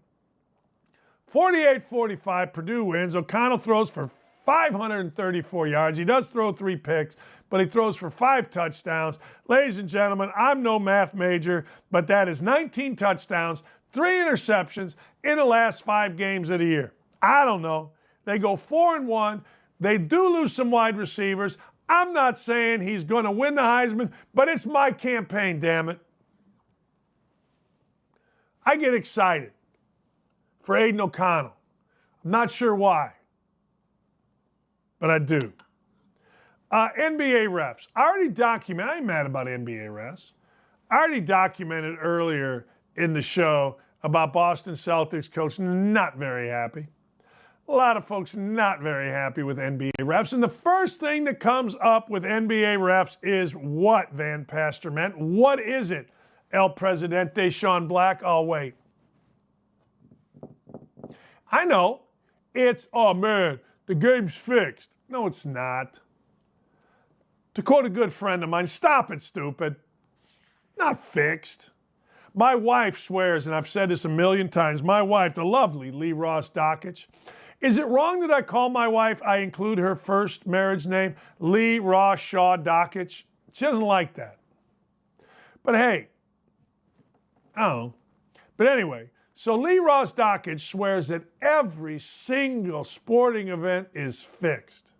48-45, Purdue wins. O'Connell throws for 534 yards. He does throw 3 picks, but he throws for 5 touchdowns. Ladies and gentlemen, I'm no math major, but that is 19 touchdowns, 3 interceptions in the last 5 games of the year. I don't know. They go 4-1. They do lose some wide receivers. I'm not saying he's going to win the Heisman, but it's my campaign, damn it. I get excited for Aidan O'Connell. I'm not sure why, but I do. NBA refs. I ain't mad about NBA refs. I already documented earlier in the show about Boston Celtics coach not very happy. A lot of folks not very happy with NBA refs. And the first thing that comes up with NBA refs is what, Van Pasterment? What is it, El Presidente Sean Black? Oh, wait. I know. It's, oh, man, the game's fixed. No, it's not. To quote a good friend of mine, stop it, stupid. Not fixed. My wife swears, and I've said this a million times, my wife, the lovely Lee Ross Dakich. Is it wrong that I call my wife, I include her first marriage name, Lee Ross Shaw Dakich? She doesn't like that. But hey, I don't know. But anyway, so Lee Ross Dakich swears that every single sporting event is fixed,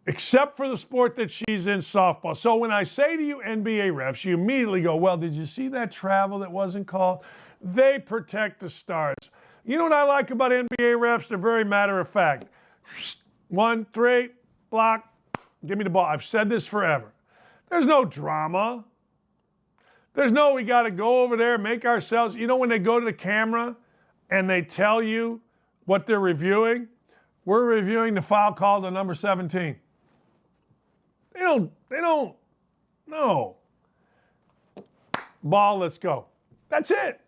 except for the sport that she's in, softball. So when I say to you NBA refs, you immediately go, well, did you see that travel that wasn't called? They protect the stars. You know what I like about NBA refs? They're very matter of fact. 1, 3, block, give me the ball. I've said this forever. There's no drama. There's no, we got to go over there, make ourselves, you know, when they go to the camera and they tell you what they're reviewing? We're reviewing the foul called on number 17. They don't, no. Ball, let's go. That's it.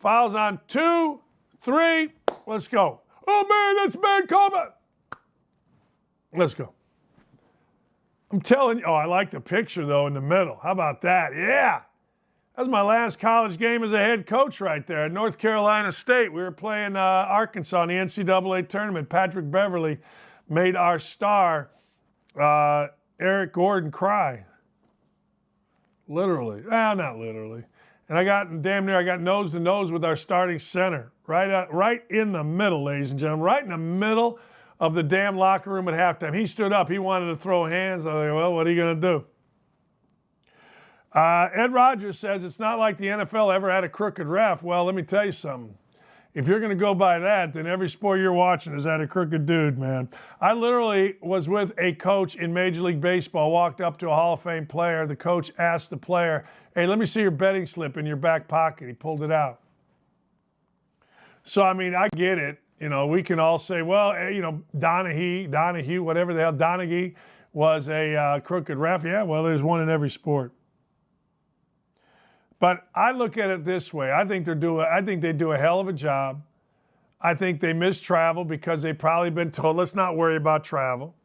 Fouls on 2, 3, let's go. Oh man, that's bad comment. Let's go. I'm telling you, I like the picture though in the middle. How about that? Yeah. That was my last college game as a head coach right there at North Carolina State. We were playing Arkansas in the NCAA tournament. Patrick Beverly made our star, Eric Gordon, cry. Literally. Well, not literally. And I got nose to nose with our starting center. Right in the middle, ladies and gentlemen. Right in the middle of the damn locker room at halftime. He stood up. He wanted to throw hands. I was like, well, what are you going to do? Ed Rogers says it's not like the NFL ever had a crooked ref. Well, let me tell you something. If you're going to go by that, then every sport you're watching has had a crooked dude, man. I literally was with a coach in Major League Baseball, walked up to a Hall of Fame player. The coach asked the player, hey, let me see your betting slip in your back pocket. He pulled it out. So, I mean, I get it. You know, we can all say, well, Donahue, whatever the hell, Donaghy was a crooked ref. Yeah, well, there's one in every sport. But I look at it this way. I think they do a hell of a job. I think they miss travel because they've probably been told, let's not worry about travel.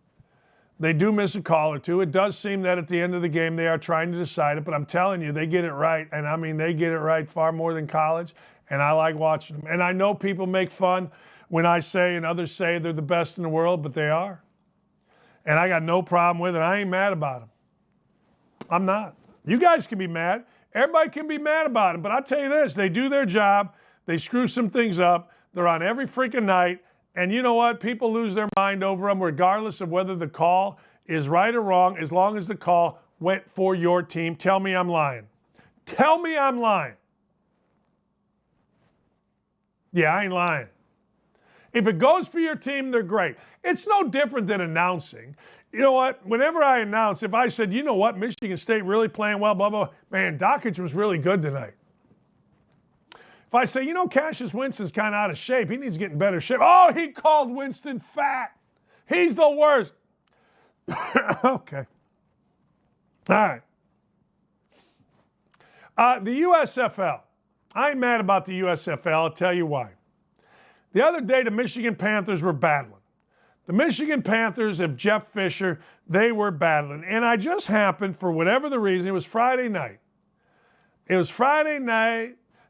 They do miss a call or two. It does seem that at the end of the game they are trying to decide it, but I'm telling you, they get it right. And I mean, they get it right far more than college, and I like watching them. And I know people make fun when I say and others say they're the best in the world, but they are. And I got no problem with it. I ain't mad about them. I'm not. You guys can be mad. Everybody can be mad about them. But I'll tell you this, they do their job. They screw some things up. They're on every freaking night. And you know what? People lose their mind over them regardless of whether the call is right or wrong, as long as the call went for your team. Tell me I'm lying. Tell me I'm lying. Yeah, I ain't lying. If it goes for your team, they're great. It's no different than announcing. You know what? Whenever I announce, if I said, you know what, Michigan State really playing well, blah, blah, man, Dakich was really good tonight. If I say, you know, Cassius Winston's kind of out of shape. He needs to get in better shape. Oh, he called Winston fat. He's the worst. Okay. All right. The USFL. I ain't mad about the USFL. I'll tell you why. The other day, the Michigan Panthers were battling. The Michigan Panthers of Jeff Fisher, they were battling. And I just happened, for whatever the reason, it was Friday night.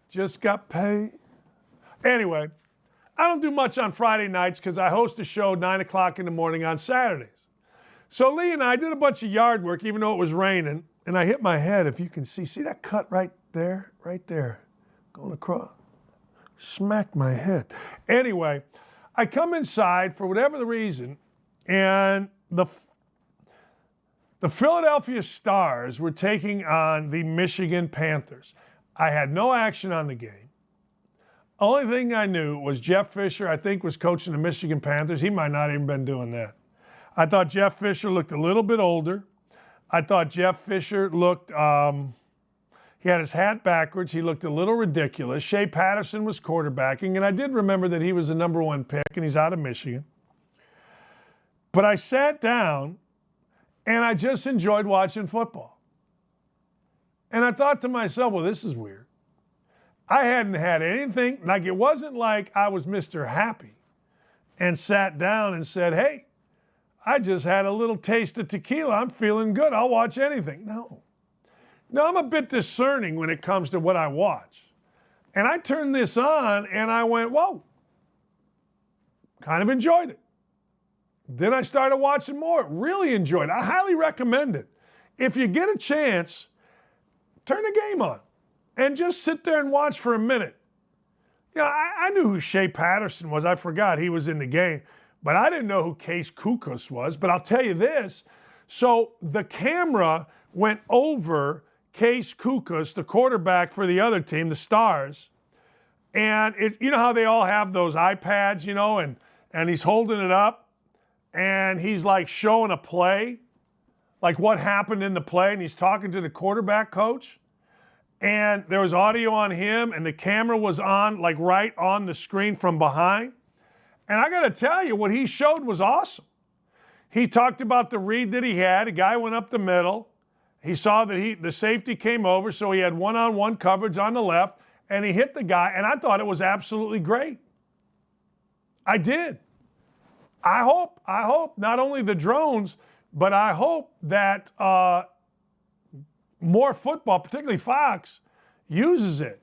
Just got paid. Anyway, I don't do much on Friday nights because I host a show 9 o'clock in the morning on Saturdays. So Lee and I did a bunch of yard work, even though it was raining, and I hit my head, if you can see. See that cut right there? Right there. Going across. Smacked my head. Anyway, I come inside for whatever the reason, and the Philadelphia Stars were taking on the Michigan Panthers. I had no action on the game. Only thing I knew was Jeff Fisher, I think, was coaching the Michigan Panthers. He might not even been doing that. I thought Jeff Fisher looked a little bit older. I thought Jeff Fisher looked, he had his hat backwards. He looked a little ridiculous. Shea Patterson was quarterbacking, and I did remember that he was the number 1 pick, and he's out of Michigan. But I sat down, and I just enjoyed watching football. And I thought to myself, well, this is weird. I hadn't had anything, like it wasn't like I was Mr. Happy and sat down and said, hey, I just had a little taste of tequila. I'm feeling good. I'll watch anything. No, I'm a bit discerning when it comes to what I watch. And I turned this on and I went, whoa, kind of enjoyed it. Then I started watching more, really enjoyed it. I highly recommend it. If you get a chance, turn the game on and just sit there and watch for a minute. You know, I knew who Shea Patterson was. I forgot he was in the game. But I didn't know who Case Kukos was. But I'll tell you this. So the camera went over Case Kukos, the quarterback for the other team, the Stars. And you know how they all have those iPads, you know, and he's holding it up. And he's like showing a play, like what happened in the play. And he's talking to the quarterback coach. And there was audio on him, and the camera was on, like right on the screen from behind. And I got to tell you, what he showed was awesome. He talked about the read that he had. A guy went up the middle. He saw that the safety came over, so he had one-on-one coverage on the left, and he hit the guy, and I thought it was absolutely great. I did. I hope not only the drones, but I hope that more football, particularly Fox, uses it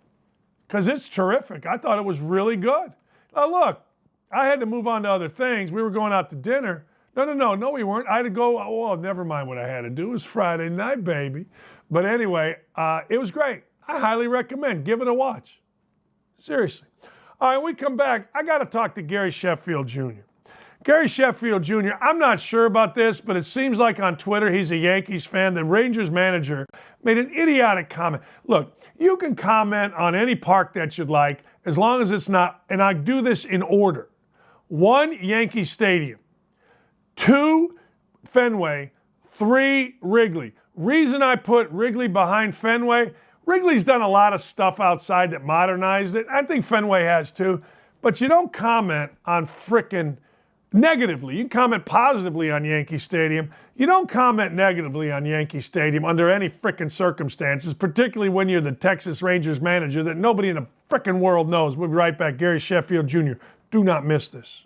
because it's terrific. I thought it was really good. Now, look, I had to move on to other things. We were going out to dinner. No, we weren't. I had to go, well, never mind what I had to do. It was Friday night, baby. But anyway, it was great. I highly recommend. Give it a watch. Seriously. All right, when we come back, I got to talk to Gary Sheffield Jr. Gary Sheffield Jr., I'm not sure about this, but it seems like on Twitter he's a Yankees fan. The Rangers manager made an idiotic comment. Look, you can comment on any park that you'd like as long as it's not, and I do this in order. 1, Yankee Stadium. 2, Fenway. 3, Wrigley. Reason I put Wrigley behind Fenway, Wrigley's done a lot of stuff outside that modernized it. I think Fenway has too. But you don't comment on frickin' negatively. You can comment positively on Yankee Stadium. You don't comment negatively on Yankee Stadium under any frickin' circumstances, particularly when you're the Texas Rangers manager that nobody in the frickin' world knows. We'll be right back. Gary Sheffield Jr. Do not miss this.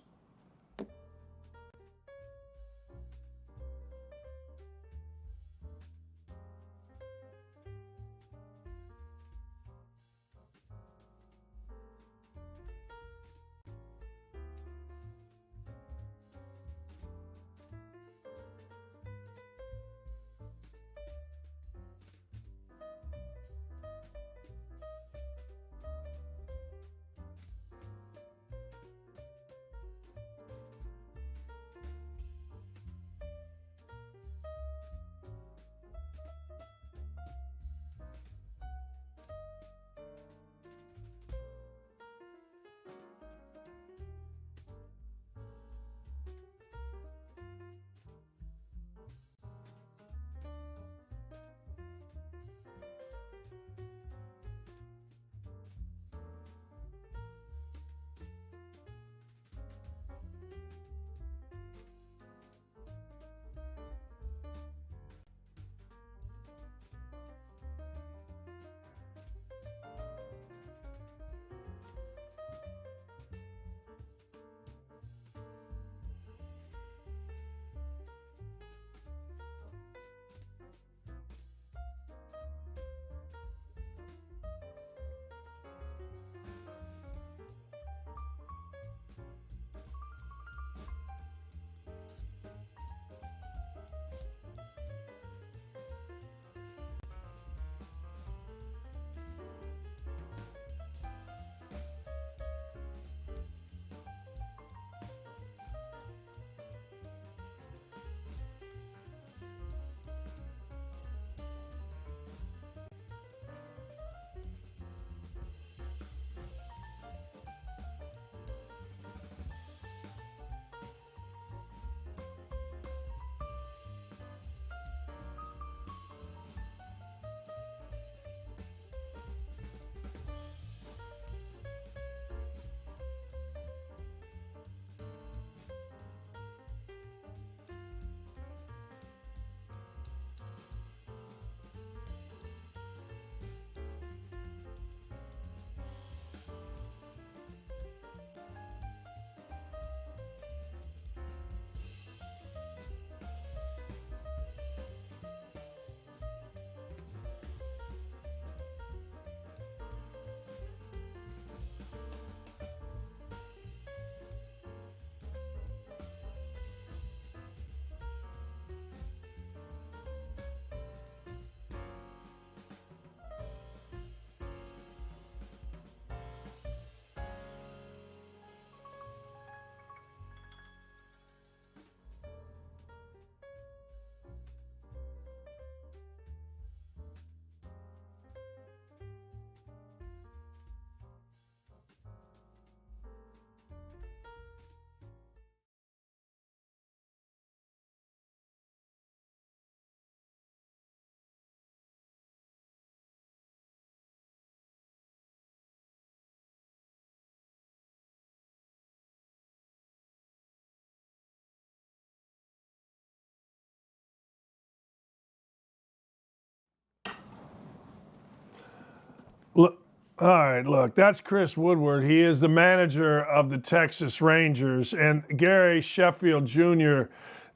All right, look, that's Chris Woodward. He is the manager of the Texas Rangers, and Gary Sheffield Jr.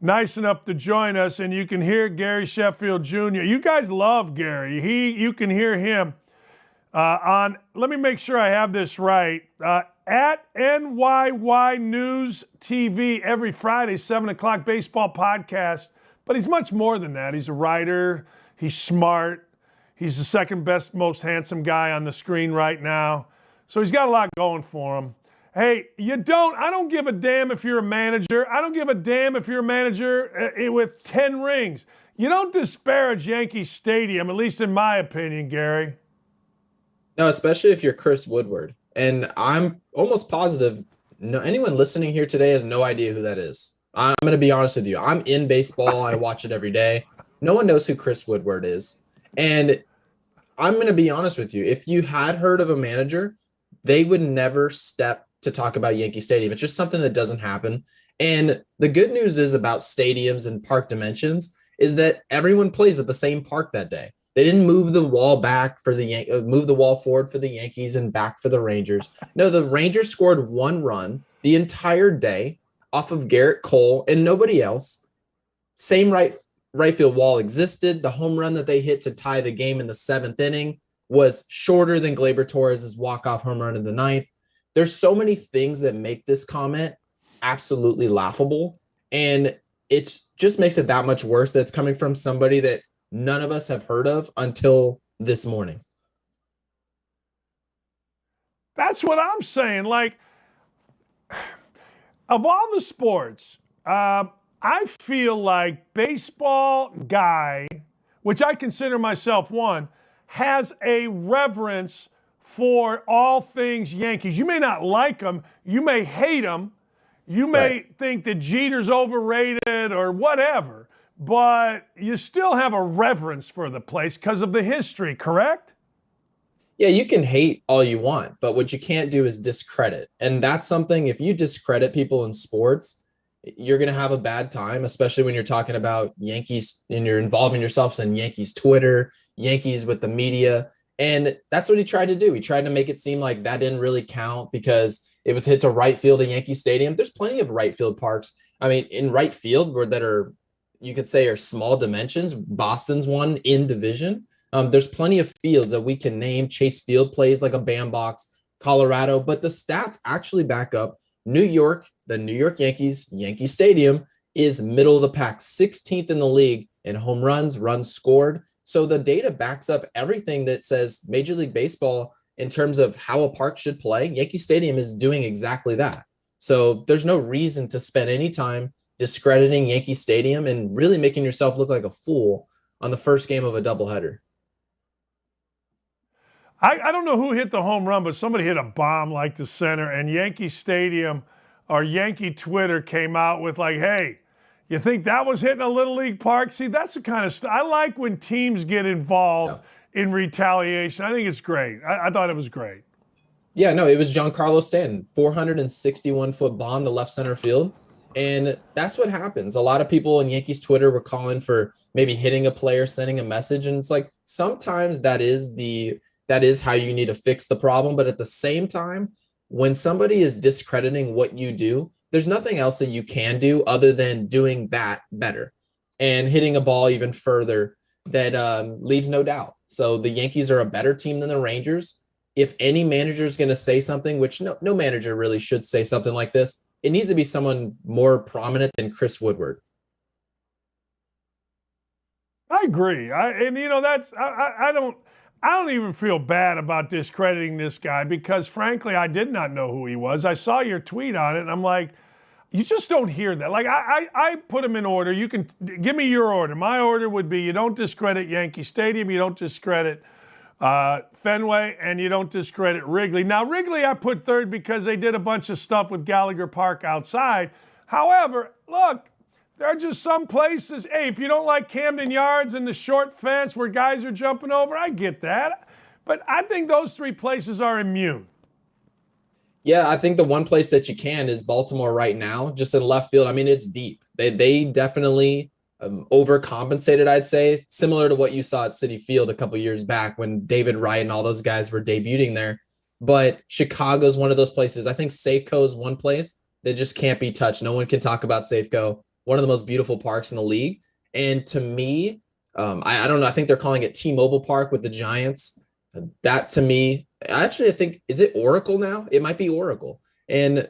nice enough to join us, and you can hear Gary Sheffield Jr. You guys love Gary. You can hear him on. Let me make sure I have this right. At NYY News TV every Friday, 7 o'clock baseball podcast. But he's much more than that. He's a writer. He's smart. He's the second best, most handsome guy on the screen right now. So he's got a lot going for him. Hey, I don't give a damn if you're a manager. I don't give a damn if you're a manager with 10 rings. You don't disparage Yankee Stadium, at least in my opinion, Gary. No, especially if you're Chris Woodward. And I'm almost positive anyone listening here today has no idea who that is. I'm going to be honest with you. I'm in baseball. I watch it every day. No one knows who Chris Woodward is. And I'm going to be honest with you. If you had heard of a manager, they would never step to talk about Yankee Stadium. It's just something that doesn't happen. And the good news is about stadiums and park dimensions is that everyone plays at the same park that day. They didn't move the wall back for move the wall forward for the Yankees and back for the Rangers. No, the Rangers scored one run the entire day off of Garrett Cole and nobody else. Same right field wall existed. The home run that they hit to tie the game in the 7th inning was shorter than Gleyber Torres' walk-off home run in the 9th. There's so many things that make this comment absolutely laughable. And it just makes it that much worse that it's coming from somebody that none of us have heard of until this morning. That's what I'm saying. Like, of all the sports, I feel like baseball guy, which I consider myself one, has a reverence for all things Yankees. You may not like them. You may hate them. You may think that Jeter's overrated or whatever, but you still have a reverence for the place because of the history, correct? Yeah, you can hate all you want, but what you can't do is discredit. And that's something, if you discredit people in sports, you're going to have a bad time, especially when you're talking about Yankees and you're involving yourself in Yankees Twitter, Yankees with the media. And that's what he tried to do. He tried to make it seem like that didn't really count because it was hit to right field at Yankee Stadium. There's plenty of right field parks. I mean, in right field that are, you could say, are small dimensions. Boston's one in division. There's plenty of fields that we can name. Chase Field plays like a bandbox, Colorado, but the stats actually back up New York. The New York Yankees, Yankee Stadium, is middle of the pack, 16th in the league in home runs scored. So the data backs up everything that says Major League Baseball in terms of how a park should play. Yankee Stadium is doing exactly that. So there's no reason to spend any time discrediting Yankee Stadium and really making yourself look like a fool on the first game of a doubleheader. I don't know who hit the home run, but somebody hit a bomb like to center, and Yankee Stadium or Yankee Twitter came out with like, hey, you think that was hitting a Little League park? See, that's the kind of stuff. I like when teams get involved in retaliation. I think it's great. I thought it was great. Yeah, no, it was Giancarlo Stanton, 461-foot bomb to left center field. And that's what happens. A lot of people in Yankees Twitter were calling for maybe hitting a player, sending a message. And it's like, sometimes that is how you need to fix the problem. But at the same time, when somebody is discrediting what you do, there's nothing else that you can do other than doing that better and hitting a ball even further that leaves no doubt. So the Yankees are a better team than the Rangers. If any manager is going to say something, which no manager really should say something like this, it needs to be someone more prominent than Chris Woodward. I agree. I don't even feel bad about discrediting this guy because, frankly, I did not know who he was. I saw your tweet on it, and I'm like, you just don't hear that. Like, I put him in order. You can give me your order. My order would be you don't discredit Yankee Stadium, you don't discredit Fenway, and you don't discredit Wrigley. Now, Wrigley I put third because they did a bunch of stuff with Gallagher Park outside. However, look, there are just some places, hey, if you don't like Camden Yards and the short fence where guys are jumping over, I get that. But I think those three places are immune. Yeah, I think the one place that you can is Baltimore right now, just in left field. I mean, it's deep. They definitely overcompensated, I'd say, similar to what you saw at Citi Field a couple years back when David Wright and all those guys were debuting there. But Chicago's one of those places. I think Safeco is one place that just can't be touched. No one can talk about Safeco, one of the most beautiful parks in the league. And to me, I don't know. I think they're calling it T-Mobile Park with the Giants. That to me, I think, is it Oracle now? It might be Oracle. And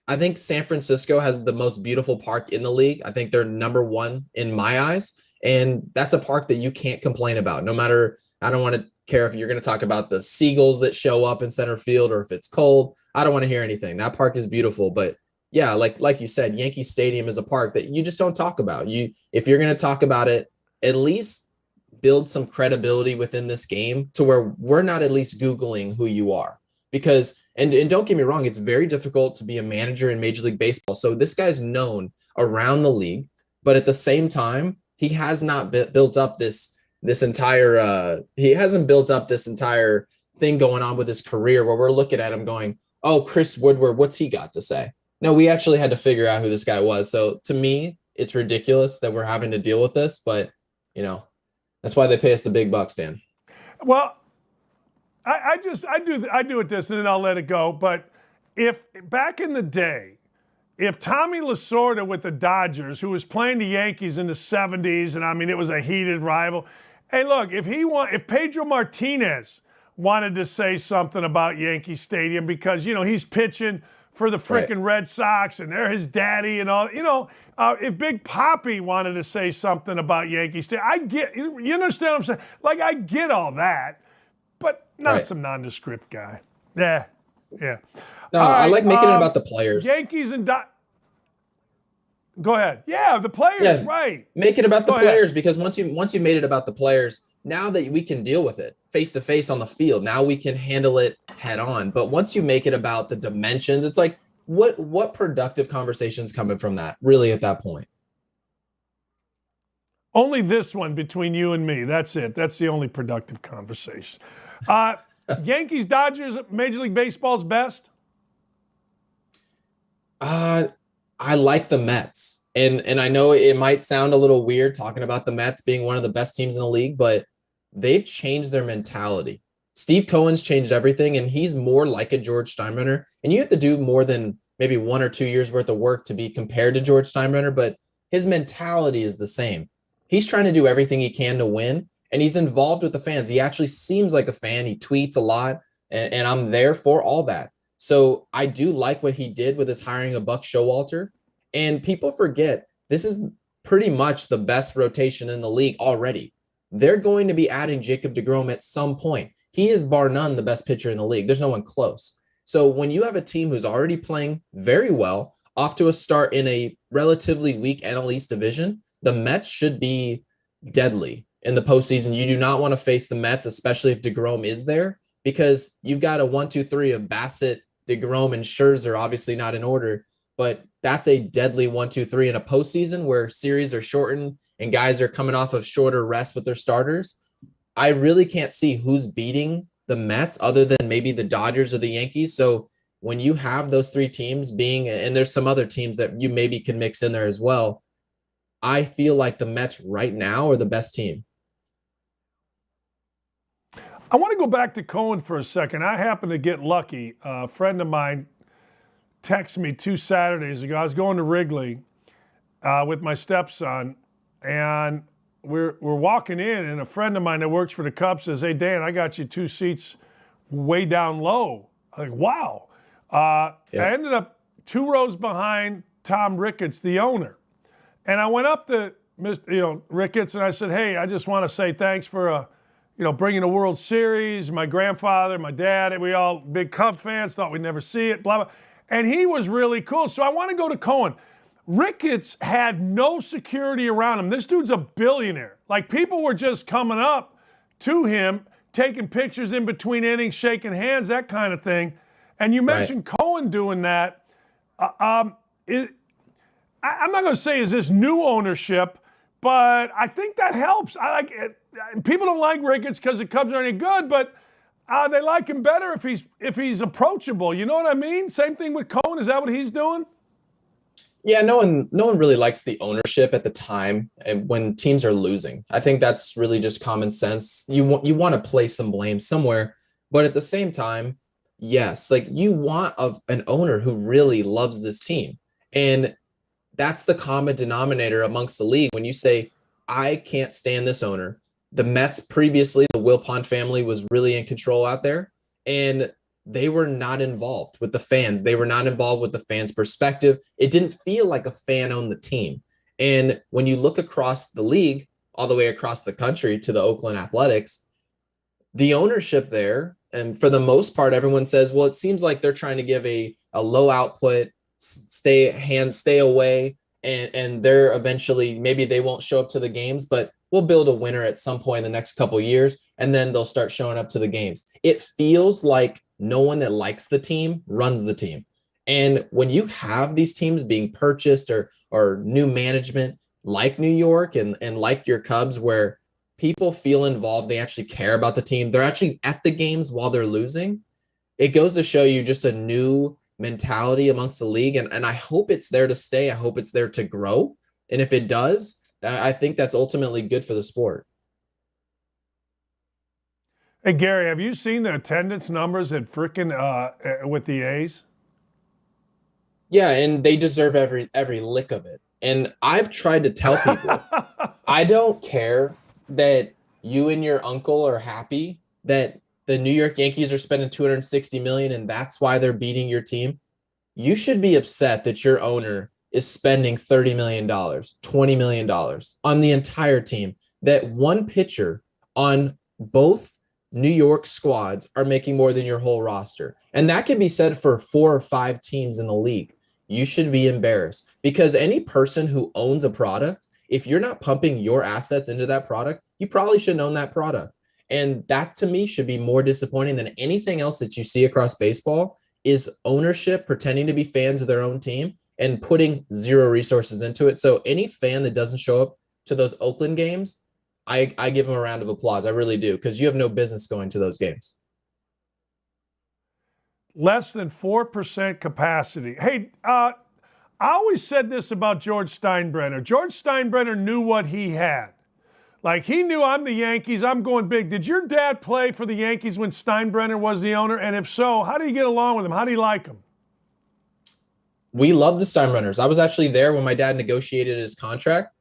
I think San Francisco has the most beautiful park in the league. I think they're number one in my eyes. And that's a park that you can't complain about. No matter, I don't want to care if you're going to talk about the seagulls that show up in center field or if it's cold. I don't want to hear anything. That park is beautiful. But yeah, like you said, Yankee Stadium is a park that you just don't talk about. If you're going to talk about it, at least build some credibility within this game to where we're not at least Googling who you are. Because, and don't get me wrong, it's very difficult to be a manager in Major League Baseball. So this guy's known around the league, but at the same time, he has not built up this entire he hasn't built up this entire thing going on with his career where we're looking at him going, oh, Chris Woodward, what's he got to say? No, we actually had to figure out who this guy was. So to me, it's ridiculous that we're having to deal with this, but that's why they pay us the big bucks, Dan. Well, I do it this and then I'll let it go. But if back in the day, if Tommy Lasorda with the Dodgers, who was playing the Yankees in the 70s, and I mean, it was a heated rival. Hey, look, if Pedro Martinez wanted to say something about Yankee Stadium because, he's pitching for the freaking Red Sox and they're his daddy and all, if Big Papi wanted to say something about Yankee Stadium, you understand what I'm saying? Like, I get all that, but not some nondescript guy. Yeah. No, I like making it about the players. Yankees and Go ahead. Yeah, the players, right. Make it about the players because once you made it about the players, now that we can deal with it face to face on the field, now we can handle it head on. But once you make it about the dimensions, it's like what productive conversations coming from that really at that point? Only this one between you and me. That's it. That's the only productive conversation. Yankees, Dodgers, Major League Baseball's best? I like the Mets. And I know it might sound a little weird talking about the Mets being one of the best teams in the league, but they've changed their mentality. Steve Cohen's changed everything, and he's more like a George Steinbrenner. And you have to do more than maybe 1 or 2 years worth of work to be compared to George Steinbrenner, but his mentality is the same. He's trying to do everything he can to win, and he's involved with the fans. He actually seems like a fan. He tweets a lot, and I'm there for all that. So I do like what he did with his hiring of Buck Showalter. And people forget this is pretty much the best rotation in the league already. They're going to be adding Jacob deGrom at some point. He is bar none the best pitcher in the league. There's no one close. So when you have a team who's already playing very well, off to a start in a relatively weak NL East division, the Mets should be deadly in the postseason. You do not want to face the Mets, especially if deGrom is there, because you've got a 1, 2, 3 of Bassett, deGrom, and Scherzer, obviously not in order, but that's a deadly 1, 2, 3 in a postseason where series are shortened and guys are coming off of shorter rest with their starters. I really can't see who's beating the Mets other than maybe the Dodgers or the Yankees. So when you have those three teams and there's some other teams that you maybe can mix in there as well, I feel like the Mets right now are the best team. I want to go back to Cohen for a second. I happened to get lucky. A friend of mine texted me 2 Saturdays ago. I was going to Wrigley with my stepson, and we're walking in, and a friend of mine that works for the Cubs says, "Hey, Dan, I got you 2 seats way down low." I'm like, wow. I ended up 2 rows behind Tom Ricketts, the owner. And I went up to Mr. Ricketts, and I said, "Hey, I just want to say thanks for bringing a World Series. My grandfather, my dad, we all big Cub fans, thought we'd never see it, blah, blah." And he was really cool. So I want to go to Cohen. Ricketts had no security around him. This dude's a billionaire. Like, people were just coming up to him, taking pictures in between innings, shaking hands, that kind of thing. And you mentioned Cohen doing that. I'm not going to say is this new ownership, but I think that helps. I like it. People don't like Ricketts because the Cubs aren't any good, but they like him better if he's approachable. You know what I mean? Same thing with Cohen. Is that what he's doing? Yeah, no one really likes the ownership at the time and when teams are losing. I think that's really just common sense. You want to place some blame somewhere, but at the same time, yes, like you want an owner who really loves this team. And that's the common denominator amongst the league. When you say, I can't stand this owner, the Mets previously, the Wilpon family was really in control out there, and they were not involved with the fans. They were not involved with the fans' perspective. It didn't feel like a fan owned the team. And when you look across the league, all the way across the country to the Oakland Athletics, the ownership there, and for the most part, everyone says, well, it seems like they're trying to give a low output, stay away, and they're eventually, maybe they won't show up to the games, but we'll build a winner at some point in the next couple of years, and then they'll start showing up to the games. It feels like no one that likes the team runs the team. And when you have these teams being purchased or new management like New York and like your Cubs, where people feel involved, they actually care about the team, they're actually at the games while they're losing, it goes to show you just a new mentality amongst the league. And I hope it's there to stay. I hope it's there to grow. And if it does, I think that's ultimately good for the sport. Hey, Gary, have you seen the attendance numbers at frickin' with the A's? Yeah, and they deserve every lick of it. And I've tried to tell people, I don't care that you and your uncle are happy that the New York Yankees are spending 260 million and that's why they're beating your team. You should be upset that your owner is spending $30 million, $20 million on the entire team. That one pitcher on both New York squads are making more than your whole roster. And that can be said for 4 or 5 teams in the league. You should be embarrassed because any person who owns a product, if you're not pumping your assets into that product, you probably shouldn't own that product. And that to me should be more disappointing than anything else that you see across baseball is ownership pretending to be fans of their own team and putting zero resources into it. So any fan that doesn't show up to those Oakland games, I give them a round of applause. I really do, because you have no business going to those games. Less than 4% capacity. Hey, I always said this about George Steinbrenner. George Steinbrenner knew what he had. Like, he knew, I'm the Yankees, I'm going big. Did your dad play for the Yankees when Steinbrenner was the owner? And if so, how do you get along with him? How do you like him? We love the Steinbrenners. I was actually there when my dad negotiated his contract,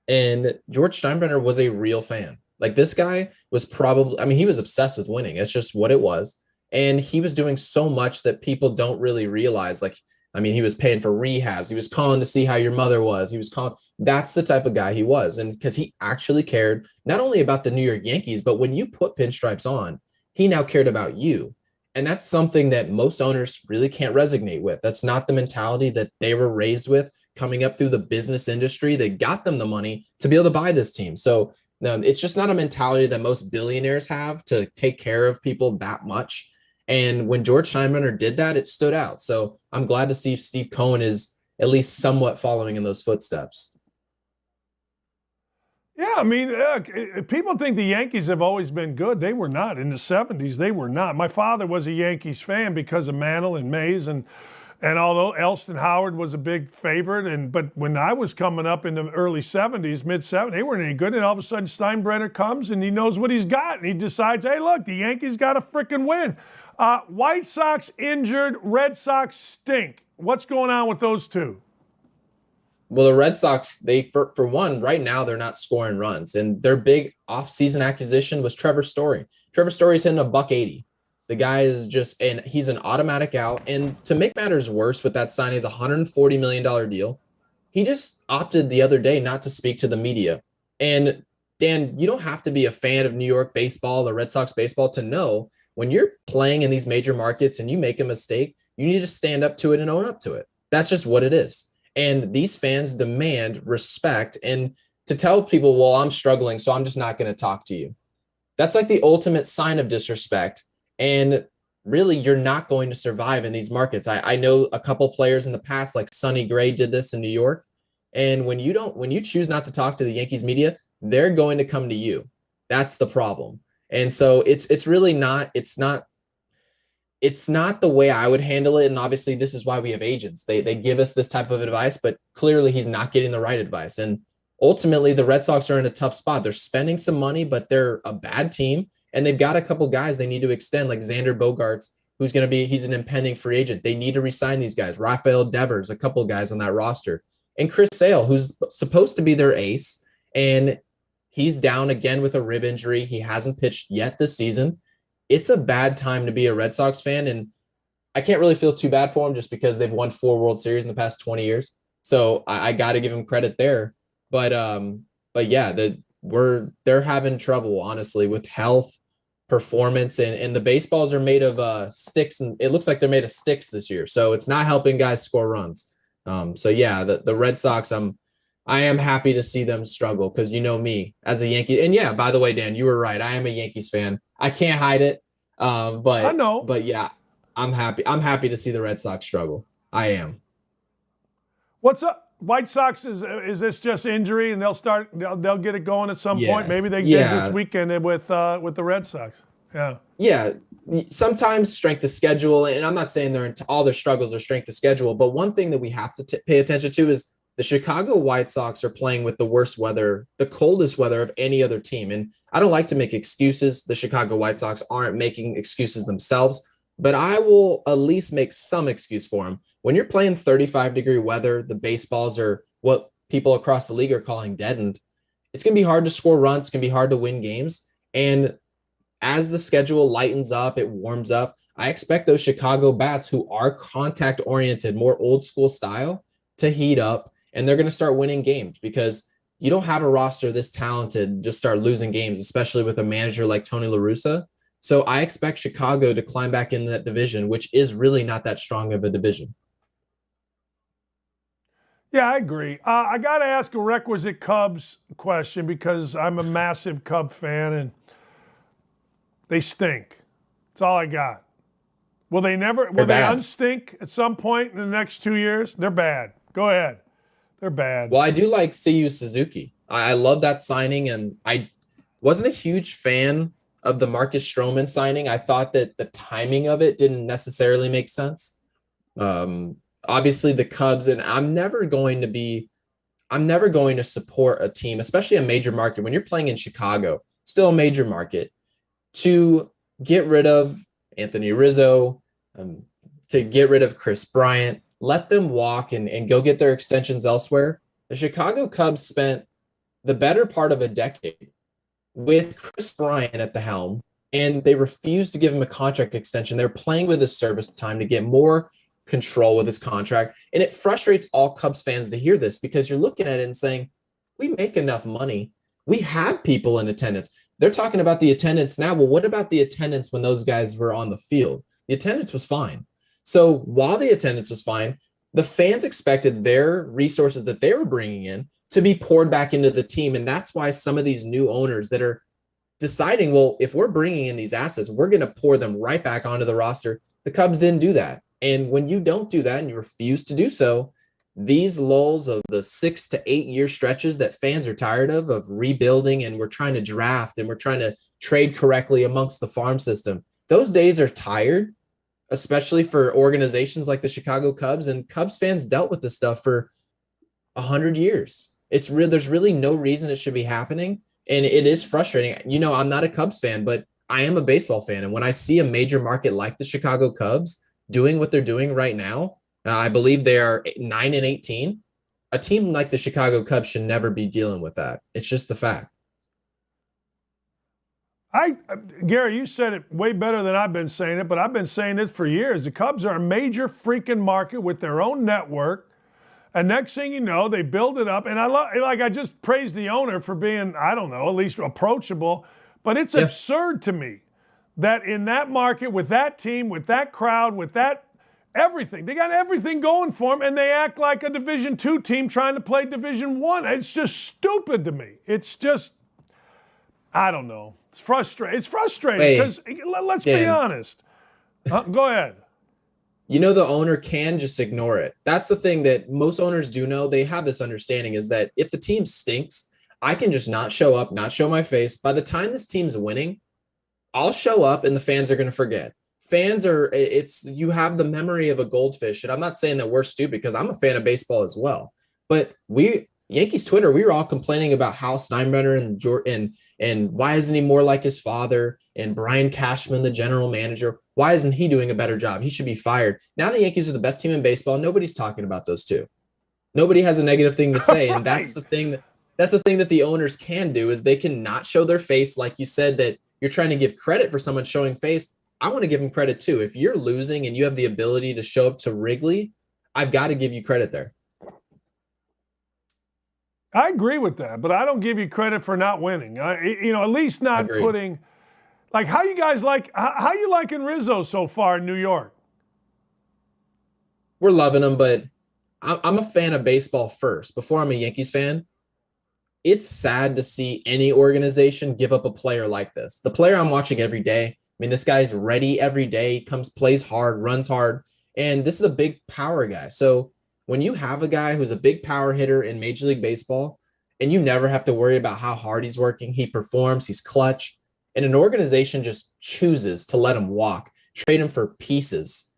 and George Steinbrenner was a real fan. Like, this guy was probably, I mean, he was obsessed with winning. It's just what it was. And he was doing so much that people don't really realize. Like, I mean, he was paying for rehabs. He was calling to see how your mother was. He was calling. That's the type of guy he was. And because he actually cared not only about the New York Yankees, but when you put pinstripes on, he now cared about you. And that's something that most owners really can't resonate with. That's not the mentality that they were raised with coming up through the business industry that got them the money to be able to buy this team. So it's just not a mentality that most billionaires have to take care of people that much. And when George Steinbrenner did that, it stood out. So I'm glad to see Steve Cohen is at least somewhat following in those footsteps. Yeah, I mean, people think the Yankees have always been good. They were not. In the 70s, they were not. My father was a Yankees fan because of Mantle and Mays, and although Elston Howard was a big favorite, but when I was coming up in the early 70s, mid-70s, they weren't any good. And all of a sudden, Steinbrenner comes and he knows what he's got. And he decides, hey, look, the Yankees got to frickin' win. White Sox injured, Red Sox stink. What's going on with those two? Well, the Red Sox, for one, right now they're not scoring runs, and their big offseason acquisition was Trevor Story. Trevor Story's hitting a $180. The guy is just, and he's an automatic out. And to make matters worse with that signing, is a $140 million deal. He just opted the other day not to speak to the media. And Dan, you don't have to be a fan of New York baseball or Red Sox baseball to know when you're playing in these major markets and you make a mistake, you need to stand up to it and own up to it. That's just what it is. And these fans demand respect, and to tell people, well, I'm struggling, so I'm just not going to talk to you. That's like the ultimate sign of disrespect. And really, you're not going to survive in these markets. I know a couple players in the past, like Sonny Gray did this in New York. And when you choose not to talk to the Yankees media, they're going to come to you. That's the problem. And so it's really not, it's not the way I would handle it. And obviously this is why we have agents. They give us this type of advice, but clearly he's not getting the right advice. And ultimately the Red Sox are in a tough spot. They're spending some money, but they're a bad team. And they've got a couple guys they need to extend, like Xander Bogaerts, he's an impending free agent. They need to re-sign these guys. Rafael Devers, a couple guys on that roster. And Chris Sale, who's supposed to be their ace. And he's down again with a rib injury. He hasn't pitched yet this season. It's a bad time to be a Red Sox fan. And I can't really feel too bad for them just because they've won 4 World Series in the past 20 years. So I got to give them credit there. But yeah, they're having trouble, honestly, with health, performance, and the baseballs are made of sticks, and it looks like they're made of sticks this year. So it's not helping guys score runs. So yeah, the Red Sox, I am happy to see them struggle because you know me as a Yankee. And yeah, by the way, Dan, you were right. I am a Yankees fan. I can't hide it. But I know. But yeah, I'm happy. I'm happy to see the Red Sox struggle. I am. What's up? White Sox, is this just injury and they'll get it going at some point? Maybe they did this weekend with the Red Sox. Yeah. Yeah. Sometimes strength of schedule, and I'm not saying they're into all their struggles or strength of schedule, but one thing that we have to pay attention to is the Chicago White Sox are playing with the worst weather, the coldest weather of any other team. And I don't like to make excuses. The Chicago White Sox aren't making excuses themselves, but I will at least make some excuse for them. When you're playing 35-degree weather, the baseballs are what people across the league are calling deadened. It's going to be hard to score runs. It's going to be hard to win games. And as the schedule lightens up, it warms up, I expect those Chicago bats who are contact-oriented, more old-school style, to heat up, and they're going to start winning games because you don't have a roster this talented just start losing games, especially with a manager like Tony La Russa. So I expect Chicago to climb back into that division, which is really not that strong of a division. Yeah, I agree. I got to ask a requisite Cubs question because I'm a massive Cub fan and they stink. That's all I got. Will they unstink at some point in the next 2 years? They're bad. Go ahead. They're bad. Well, I do like Seiyu Suzuki. I love that signing, and I wasn't a huge fan of the Marcus Stroman signing. I thought that the timing of it didn't necessarily make sense. Obviously the Cubs, and I'm never going to support a team, especially a major market when you're playing in Chicago, still a major market, to get rid of Anthony Rizzo, to get rid of Chris Bryant, let them walk and go get their extensions elsewhere. The Chicago Cubs spent the better part of a decade with Chris Bryant at the helm, and they refused to give him a contract extension. They're playing with his service time to get more control with his contract. And it frustrates all Cubs fans to hear this because you're looking at it and saying, we make enough money. We have people in attendance. They're talking about the attendance now. Well, what about the attendance when those guys were on the field? The attendance was fine. So while the attendance was fine, the fans expected their resources that they were bringing in to be poured back into the team. And that's why some of these new owners that are deciding, well, if we're bringing in these assets, we're going to pour them right back onto the roster. The Cubs didn't do that. And when you don't do that and you refuse to do so, these lulls of the 6 to 8 year stretches that fans are tired of rebuilding, and we're trying to draft and we're trying to trade correctly amongst the farm system, those days are tired, especially for organizations like the Chicago Cubs. And Cubs fans dealt with this stuff for 100 years. There's really no reason it should be happening. And it is frustrating. You know, I'm not a Cubs fan, but I am a baseball fan. And when I see a major market like the Chicago Cubs doing what they're doing right now, I believe they are 9-18. A team like the Chicago Cubs should never be dealing with that. It's just the fact. Gary, you said it way better than I've been saying it, but I've been saying it for years. The Cubs are a major freaking market with their own network. And next thing you know, they build it up. And I just praised the owner for being, I don't know, at least approachable. But it's absurd to me that in that market, with that team, with that crowd, with that everything, they got everything going for them, and they act like a Division II team trying to play Division I. It's just stupid to me. It's just, I don't know. It's frustrating. It's frustrating because let's be honest. Go ahead. You know, the owner can just ignore it. That's the thing that most owners do know. They have this understanding is that if the team stinks, I can just not show up, not show my face. By the time this team's winning, I'll show up and the fans are going to forget. fans are, you have the memory of a goldfish. And I'm not saying that we're stupid, because I'm a fan of baseball as well. But Yankees Twitter, we were all complaining about Hal Steinbrenner and why isn't he more like his father, and Brian Cashman, the general manager, why isn't he doing a better job? He should be fired. Now the Yankees are the best team in baseball. Nobody's talking about those two. Nobody has a negative thing to say. And that's the thing that the owners can do, is they can not show their face. Like you said, that you're trying to give credit for someone showing face. I want to give them credit too. If you're losing and you have the ability to show up to Wrigley, I've got to give you credit there. I agree with that, but I don't give you credit for not winning. At least not putting, like, how you liking Rizzo so far in New York? We're loving him, but I'm a fan of baseball first before I'm a Yankees fan. It's sad to see any organization give up a player like this. The player I'm watching every day, I mean, this guy's ready every day, plays hard, runs hard, and this is a big power guy. So when you have a guy who's a big power hitter in Major League Baseball, and you never have to worry about how hard he's working, he performs, he's clutch, and an organization just chooses to let him walk, trade him for pieces,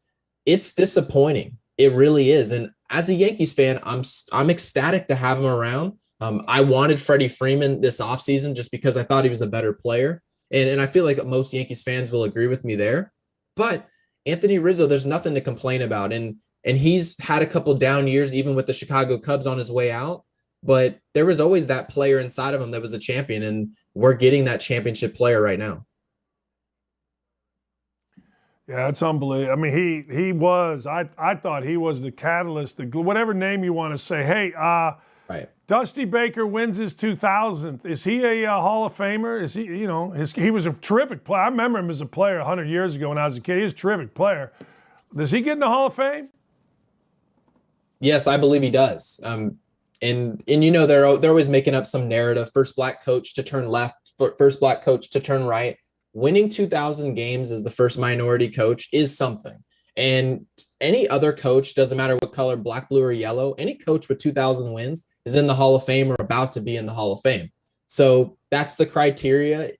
it's disappointing. It really is. And as a Yankees fan, I'm ecstatic to have him around. I wanted Freddie Freeman this offseason just because I thought he was a better player. And I feel like most Yankees fans will agree with me there. But Anthony Rizzo, there's nothing to complain about. And he's had a couple down years, even with the Chicago Cubs on his way out. But there was always that player inside of him that was a champion. And we're getting that championship player right now. Yeah, it's unbelievable. I mean, he was. I thought he was the catalyst. Whatever name you want to say. Hey, right. Dusty Baker wins his 2000th. Is he a Hall of Famer? Is he? He was a terrific player. I remember him as a player 100 years ago when I was a kid. He was a terrific player. Does he get in the Hall of Fame? Yes, I believe he does. And they're always making up some narrative. First black coach to turn left. First black coach to turn right. Winning 2,000 games as the first minority coach is something. And any other coach, doesn't matter what color, black, blue, or yellow, any coach with 2,000 wins is in the Hall of Fame or about to be in the Hall of Fame. So that's the criteria.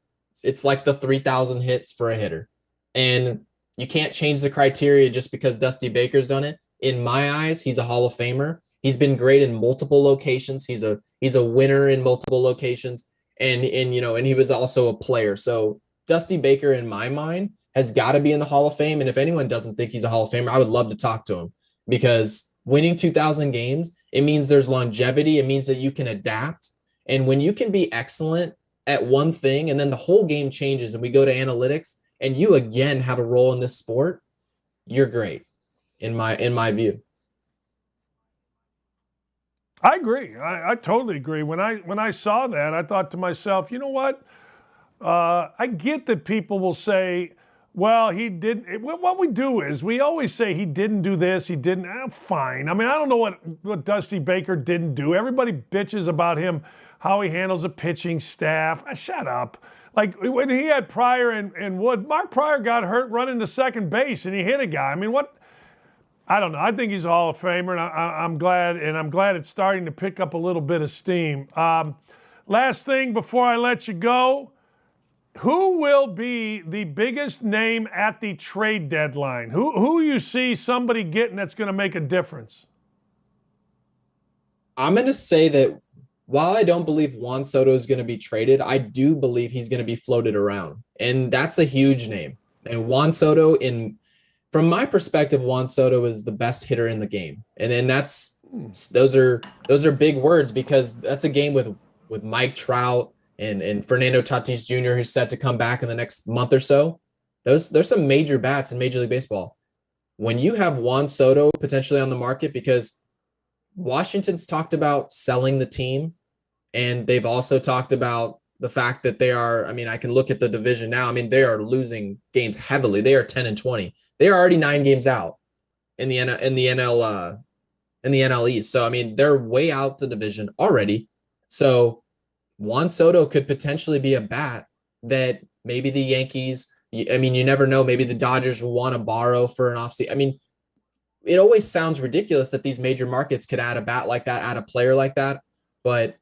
It's like the 3,000 hits for a hitter. And you can't change the criteria just because Dusty Baker's done it. In my eyes, he's a Hall of Famer. He's been great in multiple locations. He's a winner in multiple locations. And he was also a player. So Dusty Baker, in my mind, has got to be in the Hall of Fame. And if anyone doesn't think he's a Hall of Famer, I would love to talk to him, because winning 2,000 games, it means there's longevity. It means that you can adapt. And when you can be excellent at one thing and then the whole game changes and we go to analytics and you again have a role in this sport, you're great in my view. I agree. I totally agree. When I saw that, I thought to myself, you know what? I get that people will say, well, he didn't. What we do is we always say he didn't do this, he didn't. Fine. I mean, I don't know what Dusty Baker didn't do. Everybody bitches about him, how he handles a pitching staff. Shut up. Like when he had Pryor and Wood, Mark Pryor got hurt running to second base and he hit a guy. I mean, what? I don't know. I think he's a Hall of Famer, and I'm glad it's starting to pick up a little bit of steam. Last thing before I let you go. Who will be the biggest name at the trade deadline? Who you see somebody getting that's going to make a difference? I'm going to say that while I don't believe Juan Soto is going to be traded, I do believe he's going to be floated around. And that's a huge name. And Juan Soto, from my perspective, Juan Soto is the best hitter in the game. And then those are big words, because that's a game with Mike Trout and Fernando Tatis Jr., who's set to come back in the next month or so. There's some major bats in Major League Baseball. When you have Juan Soto potentially on the market, because Washington's talked about selling the team, and they've also talked about the fact that I can look at the division now. I mean, they are losing games heavily. They are 10-20. They are already 9 games out in the NL East. So, I mean, they're way out the division already. So Juan Soto could potentially be a bat that maybe the Yankees, I mean, you never know, maybe the Dodgers will want to borrow for an offseason. I mean, it always sounds ridiculous that these major markets could add a bat like that, add a player like that, but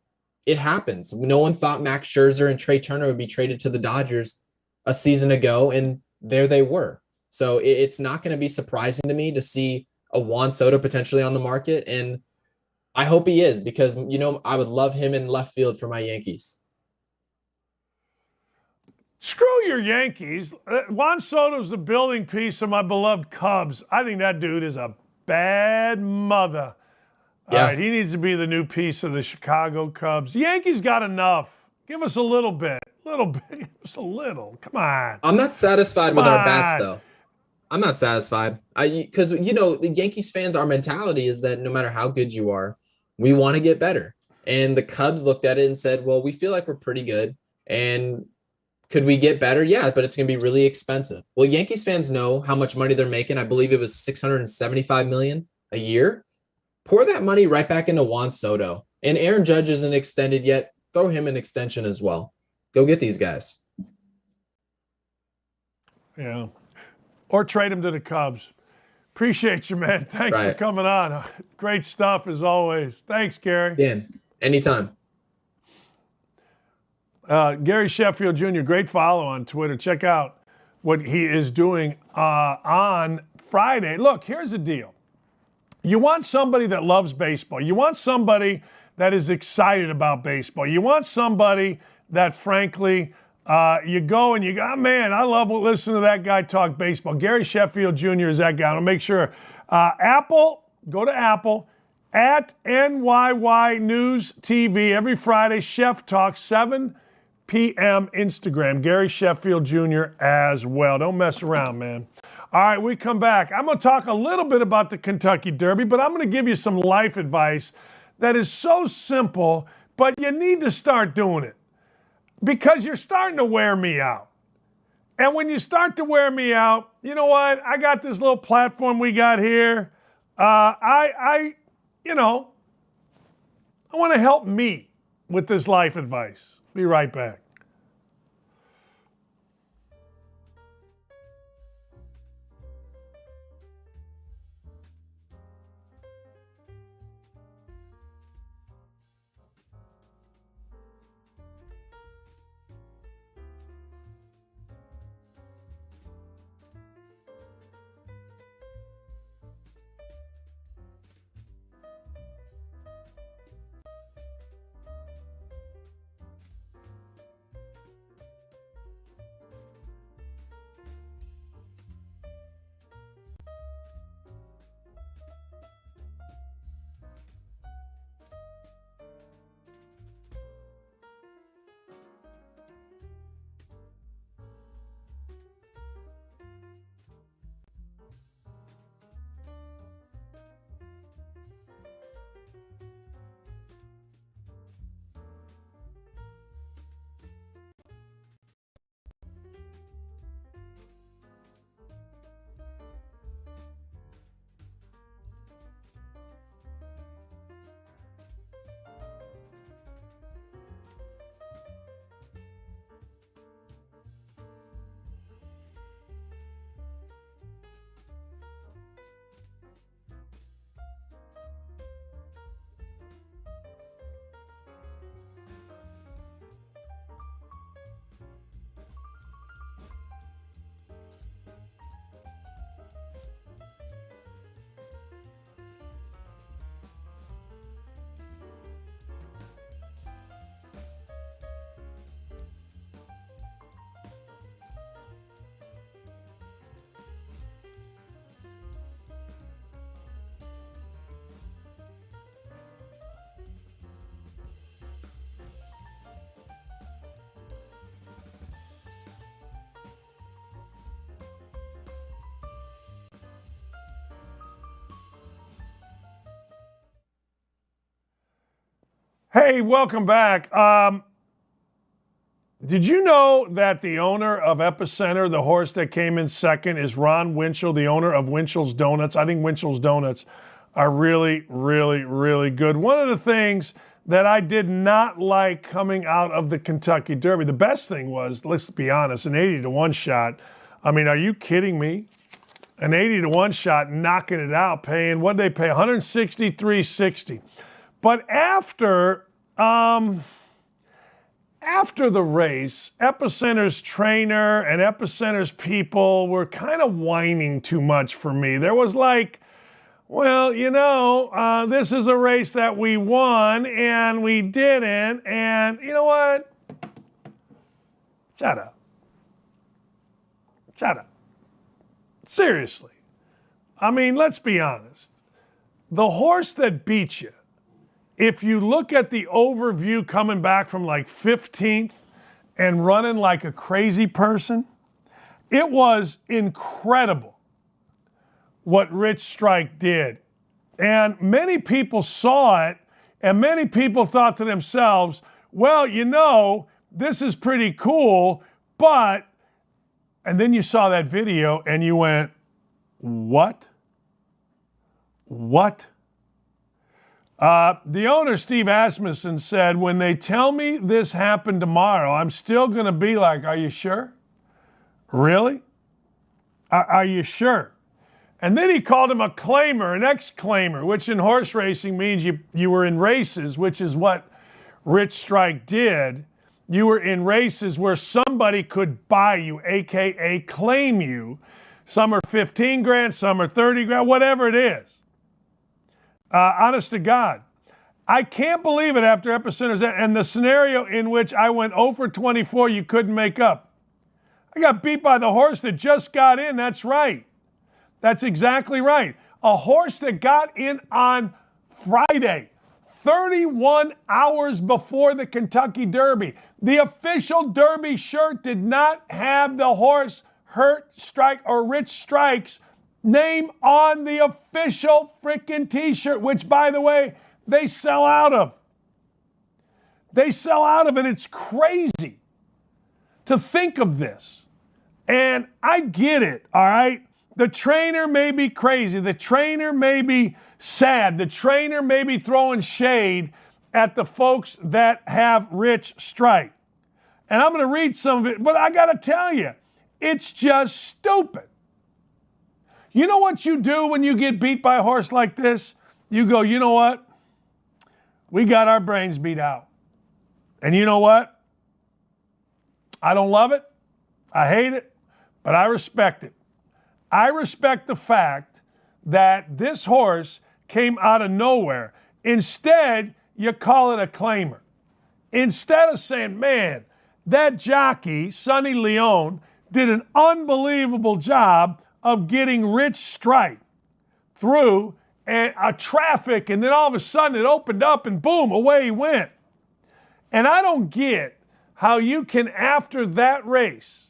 it happens. No one thought Max Scherzer and Trey Turner would be traded to the Dodgers a season ago, and there they were. So it's not going to be surprising to me to see a Juan Soto potentially on the market. And I hope he is, because, I would love him in left field for my Yankees. Screw your Yankees. Juan Soto's the building piece of my beloved Cubs. I think that dude is a bad mother. Yeah. All right, he needs to be the new piece of the Chicago Cubs. Yankees got enough. Give us a little bit. Give us a little. Come on. I'm not satisfied with our bats, though. I'm not satisfied. Because, the Yankees fans, our mentality is that no matter how good you are, we want to get better. And the Cubs looked at it and said, well, we feel like we're pretty good. And could we get better? Yeah, but it's going to be really expensive. Well, Yankees fans know how much money they're making. I believe it was $675 million a year. Pour that money right back into Juan Soto. And Aaron Judge isn't extended yet. Throw him an extension as well. Go get these guys. Yeah. Or trade him to the Cubs. Appreciate you, man. Thanks for coming on. Great stuff as always. Thanks, Gary. Dan, anytime. Gary Sheffield Jr., great follow on Twitter. Check out what he is doing on Friday. Look, here's the deal. You want somebody that loves baseball. You want somebody that is excited about baseball. You want somebody that, frankly, you go and you go, oh, man, I love listening to that guy talk baseball. Gary Sheffield Jr. is that guy. I'll make sure. Apple, go to Apple, at NYY News TV every Friday. Chef Talk, 7 p.m. Instagram. Gary Sheffield Jr. as well. Don't mess around, man. All right, we come back. I'm going to talk a little bit about the Kentucky Derby, but I'm going to give you some life advice that is so simple, but you need to start doing it because you're starting to wear me out. And when you start to wear me out, you know what? I got this little platform we got here. I want to help me with this life advice. Be right back. Hey, welcome back. Did you know that the owner of Epicenter, the horse that came in second, is Ron Winchell, the owner of Winchell's Donuts? I think Winchell's Donuts are really, really, really good. One of the things that I did not like coming out of the Kentucky Derby, the best thing was, let's be honest, an 80-1 shot. I mean, are you kidding me? An 80-1 shot, knocking it out, paying, what'd they pay? $163.60. But after after the race, Epicenter's trainer and Epicenter's people were kind of whining too much for me. There was like, well, this is a race that we won and we didn't. And you know what? Shut up. Shut up. Seriously. I mean, let's be honest. The horse that beat you, if you look at the overview coming back from like 15th and running like a crazy person, it was incredible what Rich Strike did. And many people saw it, and many people thought to themselves, well, this is pretty cool, but, and then you saw that video and you went, what? What? The owner, Steve Asmussen, said, when they tell me this happened tomorrow, I'm still going to be like, are you sure? Really? Are you sure? And then he called him a claimer, an ex-claimer, which in horse racing means you were in races, which is what Rich Strike did. You were in races where somebody could buy you, a.k.a. claim you. Some are 15 grand, some are 30 grand, whatever it is. Honest to God, I can't believe it after Epicenter's and the scenario in which I went 0 for 24 you couldn't make up. I got beat by the horse that just got in, that's right. That's exactly right. A horse that got in on Friday, 31 hours before the Kentucky Derby. The official Derby shirt did not have the horse Hurt Strike or Rich Strike's name on the official freaking t-shirt, which, by the way, they sell out of. They sell out of, and it's crazy to think of this. And I get it, all right? The trainer may be crazy. The trainer may be sad. The trainer may be throwing shade at the folks that have Rich Strike. And I'm going to read some of it, but I got to tell you, it's just stupid. You know what you do when you get beat by a horse like this? You go, you know what? We got our brains beat out. And you know what? I don't love it. I hate it, but I respect it. I respect the fact that this horse came out of nowhere. Instead, you call it a claimer. Instead of saying, man, that jockey, Sonny Leone, did an unbelievable job of getting Rich Strike through a traffic, and then all of a sudden it opened up and boom, away he went. And I don't get how you can, after that race,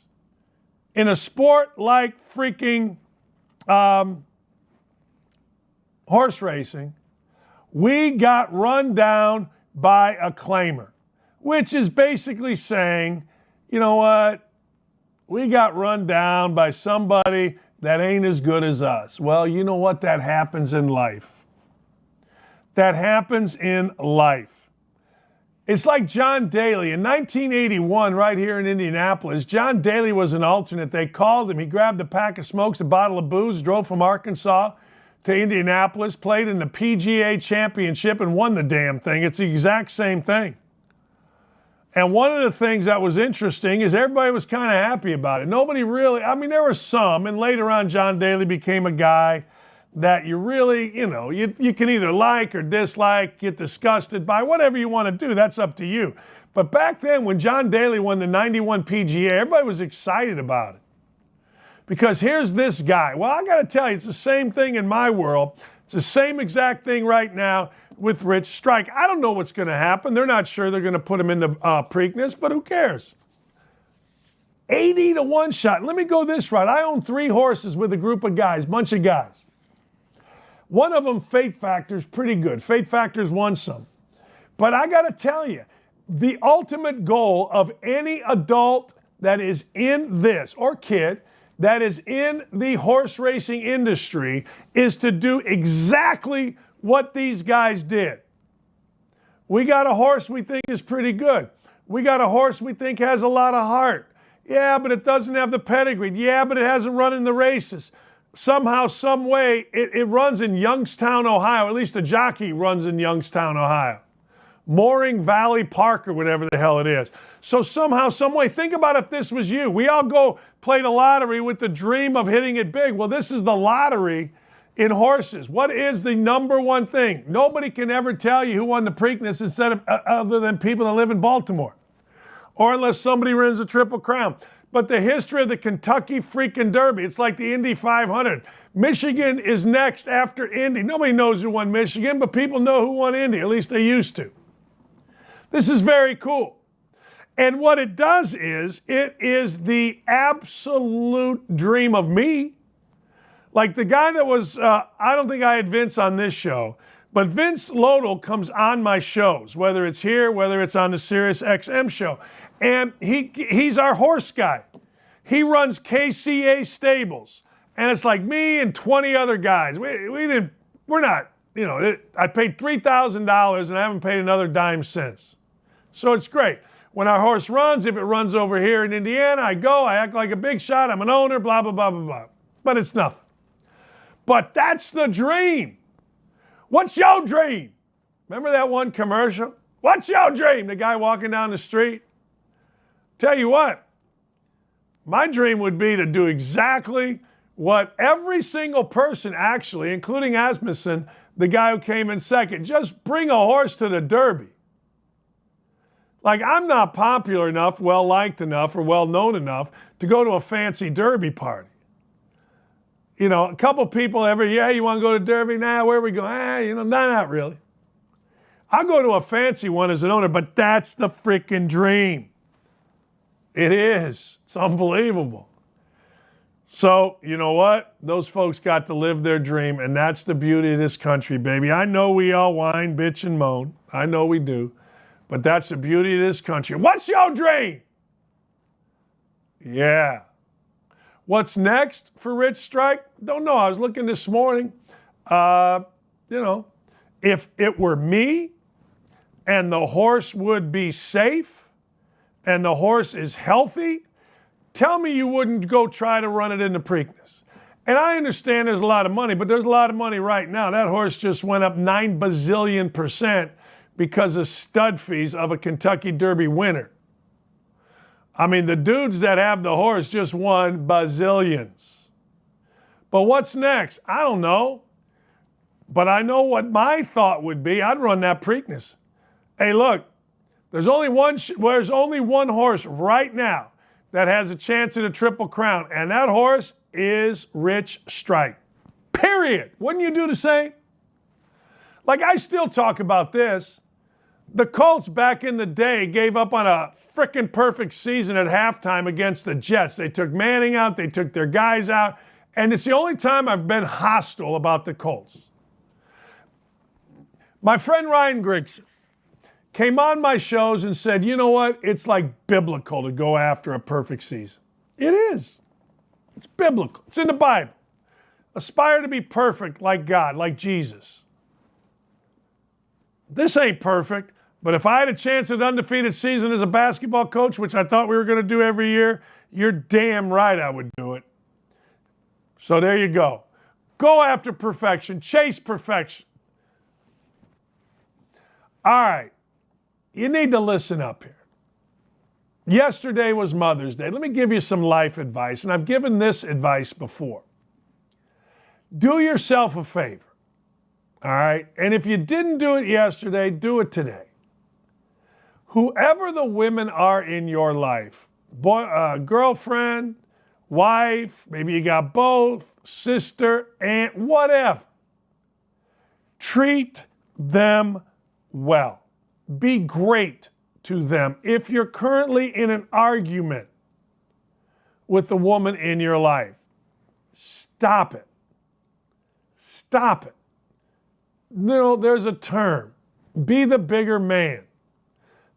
in a sport like freaking horse racing, we got run down by a claimer, which is basically saying, you know what, we got run down by somebody that ain't as good as us. Well, you know what? That happens in life. That happens in life. It's like John Daly. In 1981, right here in Indianapolis, John Daly was an alternate. They called him. He grabbed a pack of smokes, a bottle of booze, drove from Arkansas to Indianapolis, played in the PGA Championship, and won the damn thing. It's the exact same thing. And one of the things that was interesting is everybody was kind of happy about it. Nobody really, there were some, and later on John Daly became a guy that you really, you can either like or dislike, get disgusted by, whatever you want to do, that's up to you. But back then when John Daly won the 91 PGA, everybody was excited about it. Because here's this guy. Well, I got to tell you, it's the same thing in my world. It's the same exact thing right now with Rich Strike. I don't know what's going to happen. They're not sure they're going to put him into Preakness, but who cares? 80 to 1 shot. Let me go this route. I own 3 horses with a group of guys, bunch of guys. One of them, Fate Factor's pretty good. Fate Factor's won some. But I got to tell you, the ultimate goal of any adult that is in this, or kid, that is in the horse racing industry is to do exactly what these guys did. We got a horse we think is pretty good. We got a horse we think has a lot of heart. Yeah, but it doesn't have the pedigree. Yeah, but it hasn't run in the races. Somehow, some way, it runs in Youngstown, Ohio. At least the jockey runs in Youngstown, Ohio. Mooring Valley Park or whatever the hell it is. So somehow, some way, think about if this was you. We all go play the lottery with the dream of hitting it big. Well, this is the lottery in horses. What is the number one thing? Nobody can ever tell you who won the Preakness instead of other than people that live in Baltimore, or unless somebody wins a Triple Crown. But the history of the Kentucky freaking Derby, it's like the Indy 500. Michigan is next after Indy. Nobody knows who won Michigan, but people know who won Indy. At least they used to. This is very cool. And what it does is, it is the absolute dream of me. Like the guy that was, I don't think I had Vince on this show, but Vince Lodel comes on my shows, whether it's here, whether it's on the Sirius XM show. And he's our horse guy. He runs KCA Stables. And it's like me and 20 other guys. We're not, I paid $3,000 and I haven't paid another dime since. So it's great. When our horse runs, if it runs over here in Indiana, I go, I act like a big shot, I'm an owner, blah, blah, blah, blah, blah. But it's nothing. But that's the dream. What's your dream? Remember that one commercial? What's your dream? The guy walking down the street. Tell you what, my dream would be to do exactly what every single person, actually, including Asmussen, the guy who came in second, just bring a horse to the Derby. Like, I'm not popular enough, well-liked enough, or well-known enough to go to a fancy Derby party. A couple people every year, hey, you want to go to Derby? Nah, where are we going? Not really. I'll go to a fancy one as an owner, but that's the freaking dream. It is. It's unbelievable. So, you know what? Those folks got to live their dream, and that's the beauty of this country, baby. I know we all whine, bitch, and moan. I know we do. But that's the beauty of this country. What's your dream? Yeah. What's next for Rich Strike? Don't know. I was looking this morning. If it were me and the horse would be safe and the horse is healthy, tell me you wouldn't go try to run it in the Preakness. And I understand there's a lot of money, but there's a lot of money right now. That horse just went up 9 bazillion% because of stud fees of a Kentucky Derby winner. I mean, the dudes that have the horse just won bazillions. But what's next? I don't know. But I know what my thought would be. I'd run that Preakness. Hey, look, there's only one horse right now that has a chance at a Triple Crown, and that horse is Rich Strike. Period. Wouldn't you do the same? Like, I still talk about this. The Colts back in the day gave up on a frickin' perfect season at halftime against the Jets. They took Manning out, they took their guys out, and it's the only time I've been hostile about the Colts. My friend Ryan Grigson came on my shows and said, you know what? It's like biblical to go after a perfect season. It is. It's biblical. It's in the Bible. Aspire to be perfect like God, like Jesus. This ain't perfect, but if I had a chance at an undefeated season as a basketball coach, which I thought we were going to do every year, you're damn right I would do it. So there you go. Go after perfection. Chase perfection. All right. You need to listen up here. Yesterday was Mother's Day. Let me give you some life advice, and I've given this advice before. Do yourself a favor, all right? And if you didn't do it yesterday, do it today. Whoever the women are in your life, girlfriend, wife, maybe you got both, sister, aunt, whatever, treat them well. Be great to them. If you're currently in an argument with the woman in your life, stop it. Stop it. There's a term, be the bigger man.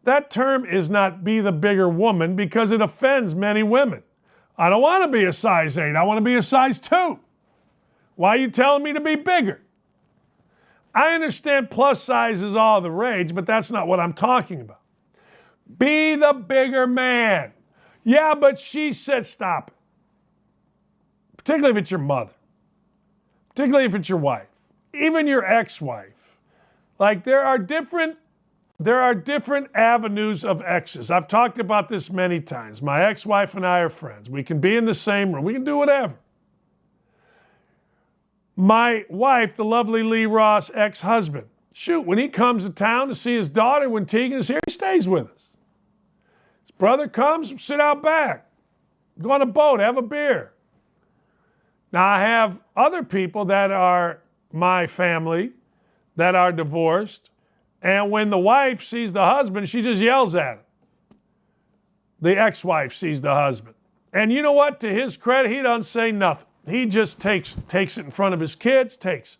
That term is not be the bigger woman because it offends many women. I don't want to be a size 8. I want to be a size 2. Why are you telling me to be bigger? I understand plus size is all the rage, but that's not what I'm talking about. Be the bigger man. Yeah, but she said stop it. Particularly if it's your mother. Particularly if it's your wife. Even your ex-wife. Like, there are different there are different avenues of exes. I've talked about this many times. My ex-wife and I are friends. We can be in the same room. We can do whatever. My wife, the lovely Lee Ross, ex-husband, shoot, when he comes to town to see his daughter, when Tegan is here, he stays with us. His brother comes, sit out back, go on a boat, have a beer. Now, I have other people that are my family that are divorced, and when the wife sees the husband, she just yells at him. The ex-wife sees the husband. And you know what? To his credit, he doesn't say nothing. He just takes it in front of his kids, takes it.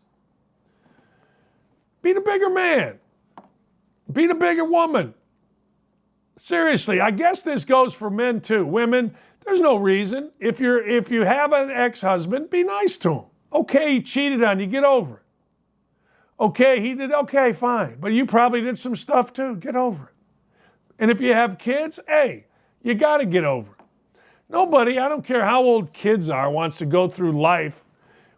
Be the bigger man. Be the bigger woman. Seriously, I guess this goes for men too. Women, there's no reason. If you have an ex-husband, be nice to him. Okay, he cheated on you, get over it. Okay, he did, okay, fine. But you probably did some stuff too, get over it. And if you have kids, hey, you got to get over it. Nobody, I don't care how old kids are, wants to go through life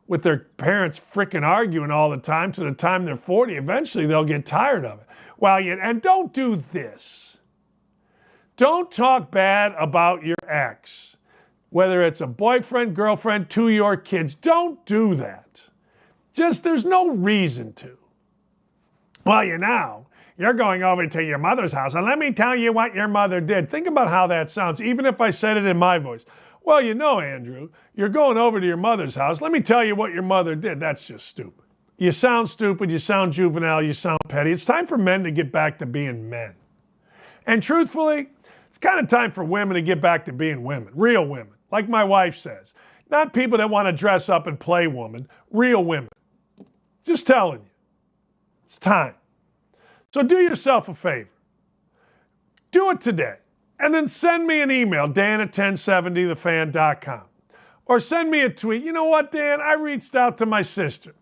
with their parents frickin' arguing all the time to the time they're 40. Eventually, they'll get tired of it. Well, and don't do this. Don't talk bad about your ex, whether it's a boyfriend, girlfriend, to your kids. Don't do that. Just, there's no reason to. Well, you're going over to your mother's house, and let me tell you what your mother did. Think about how that sounds, even if I said it in my voice. Well, Andrew, you're going over to your mother's house. Let me tell you what your mother did. That's just stupid. You sound stupid, you sound juvenile, you sound petty. It's time for men to get back to being men. And truthfully, it's kind of time for women to get back to being women, real women, like my wife says. Not people that want to dress up and play woman, real women. Just telling you, it's time. So do yourself a favor. Do it today. And then send me an email, dan@1070thefan.com. Or send me a tweet. You know what, Dan? I reached out to my sister.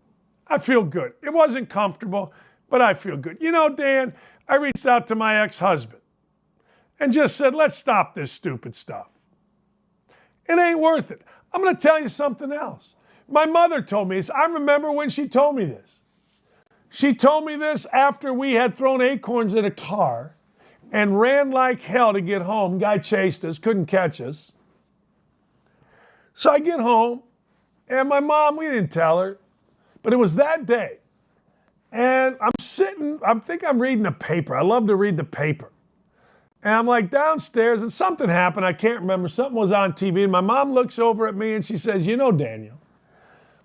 I feel good. It wasn't comfortable, but I feel good. Dan, I reached out to my ex-husband and just said, let's stop this stupid stuff. It ain't worth it. I'm going to tell you something else. My mother told me this. I remember when she told me this. She told me this after we had thrown acorns in a car and ran like hell to get home. Guy chased us, couldn't catch us. So I get home, and my mom, we didn't tell her, but it was that day. And I'm sitting, I think I'm reading the paper. I love to read the paper. And I'm like downstairs, and something happened. I can't remember. Something was on TV, and my mom looks over at me, and she says, Daniel,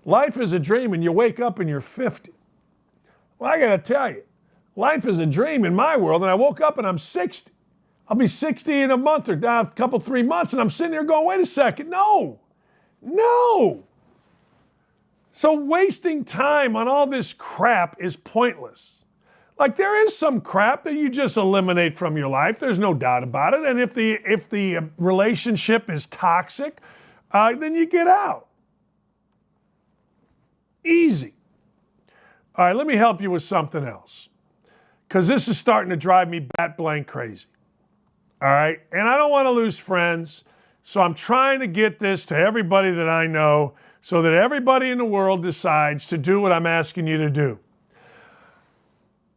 life is a dream, and you wake up and you're 50. Well, I got to tell you, life is a dream in my world, and I woke up and I'm 60. I'll be 60 in a month or down a couple, 3 months, and I'm sitting here going, wait a second, no. So wasting time on all this crap is pointless. Like, there is some crap that you just eliminate from your life. There's no doubt about it. And if the relationship is toxic, then you get out. Easy. All right, let me help you with something else, because this is starting to drive me bat blank crazy. All right, and I don't want to lose friends, so I'm trying to get this to everybody that I know so that everybody in the world decides to do what I'm asking you to do.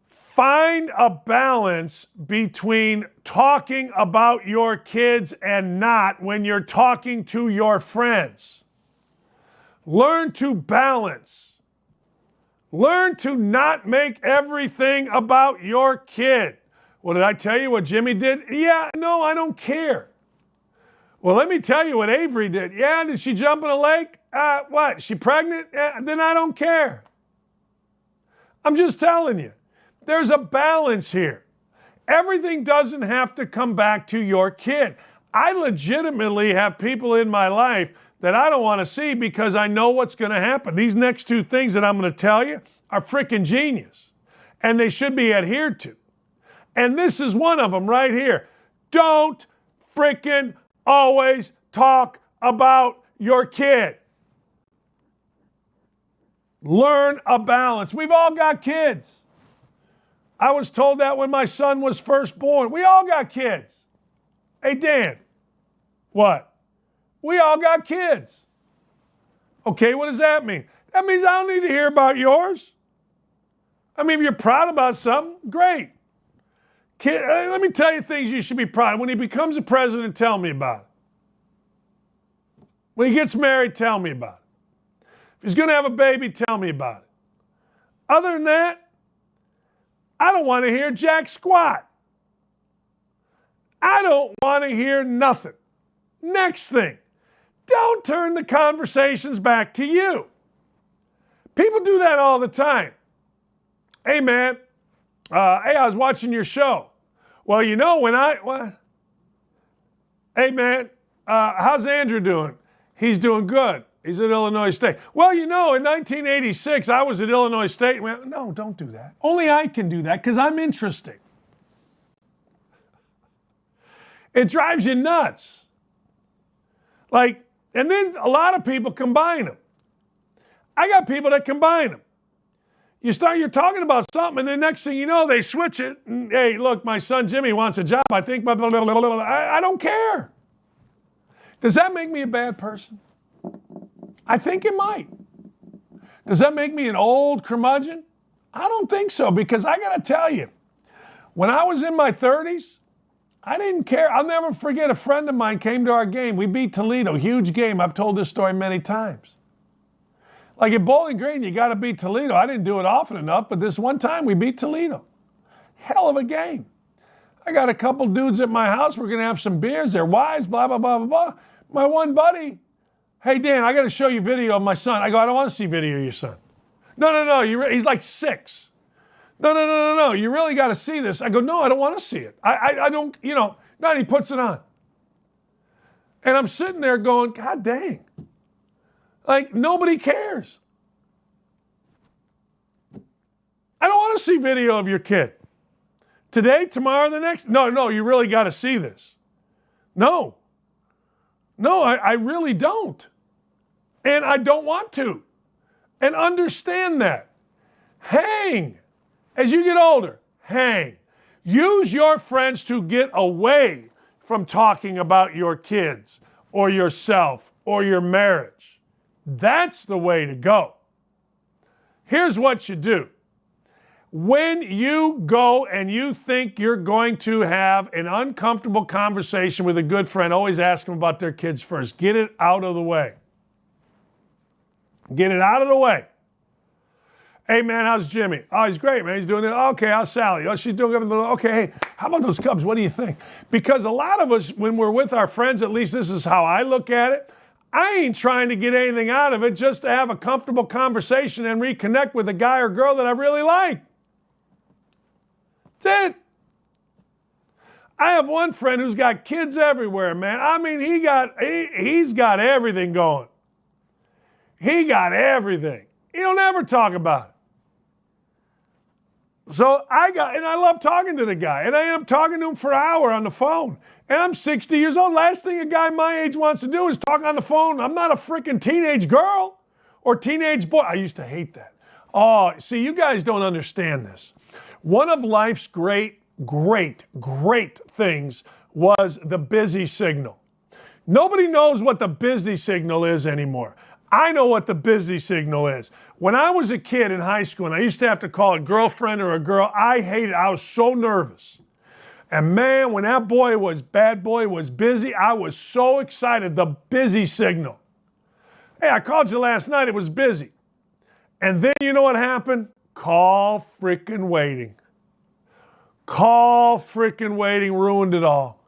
Find a balance between talking about your kids and not when you're talking to your friends. Learn to balance. Learn to not make everything about your kid. Well, did I tell you what Jimmy did? Yeah, no, I don't care. Well, let me tell you what Avery did. Yeah, did she jump in a lake? What, she pregnant? Then I don't care. I'm just telling you. There's a balance here. Everything doesn't have to come back to your kid. I legitimately have people in my life that I don't want to see because I know what's going to happen. These next two things that I'm going to tell you are freaking genius, and they should be adhered to. And this is one of them right here. Don't freaking always talk about your kid. Learn a balance. We've all got kids. I was told that when my son was first born. We all got kids. Hey, Dan, what? We all got kids. Okay, what does that mean? That means I don't need to hear about yours. I mean, if you're proud about something, great. Let me tell you things you should be proud of. When he becomes a president, tell me about it. When he gets married, tell me about it. If he's going to have a baby, tell me about it. Other than that, I don't want to hear jack squat. I don't want to hear nothing. Next thing, don't turn the conversations back to you. People do that all the time. Hey, man, I was watching your show. Well, you know, what? Hey, man, how's Andrew doing? He's doing good. He's at Illinois State. Well, you know, in 1986, I was at Illinois State. No, don't do that. Only I can do that because I'm interesting. It drives you nuts. And then a lot of people combine them. I got people that combine them. You're talking about something, and the next thing you know, they switch it. And, hey, look, my son Jimmy wants a job. I think, blah, blah, blah, blah, blah. I don't care. Does that make me a bad person? I think it might. Does that make me an old curmudgeon? I don't think so, because I got to tell you, when I was in my 30s, I didn't care. I'll never forget a friend of mine came to our game. We beat Toledo, huge game. I've told this story many times. Like at Bowling Green, you got to beat Toledo. I didn't do it often enough, but this one time we beat Toledo. Hell of a game. I got a couple dudes at my house. We're going to have some beers. Their wives, blah, blah, blah, blah, blah. My one buddy, hey, Dan, I got to show you video of my son. I go, I don't want to see video of your son. No. He's like 6. No. You really got to see this. I go, no, I don't want to see it. I don't, no, and he puts it on. And I'm sitting there going, God dang. Nobody cares. I don't want to see video of your kid. Today, tomorrow, the next. No, you really got to see this. No, I really don't. And I don't want to. And understand that. Hang. As you get older, hang. Use your friends to get away from talking about your kids or yourself or your marriage. That's the way to go. Here's what you do. When you go and you think you're going to have an uncomfortable conversation with a good friend, always ask them about their kids first. Get it out of the way. Get it out of the way. Hey, man, how's Jimmy? Oh, he's great, man. He's doing it. Okay, how's Sally? Oh, she's doing it. Okay, hey, how about those Cubs? What do you think? Because a lot of us, when we're with our friends, at least this is how I look at it, I ain't trying to get anything out of it, just to have a comfortable conversation and reconnect with a guy or girl that I really like. That's it. I have one friend who's got kids everywhere, man. I mean, he's got everything going. He got everything. He don't ever talk about it. So I love talking to the guy, and I am talking to him for an hour on the phone. And I'm 60 years old. Last thing a guy my age wants to do is talk on the phone. I'm not a freaking teenage girl or teenage boy. I used to hate that. Oh, see, you guys don't understand this. One of life's great things was the busy signal. Nobody knows what the busy signal is anymore. I know what the busy signal is. When I was a kid in high school and I used to have to call a girlfriend or a girl, I hated it. I was so nervous. And man, when that bad boy was busy, I was so excited. The busy signal. Hey, I called you last night. It was busy. And then you know what happened? Call freaking waiting. Call freaking waiting ruined it all.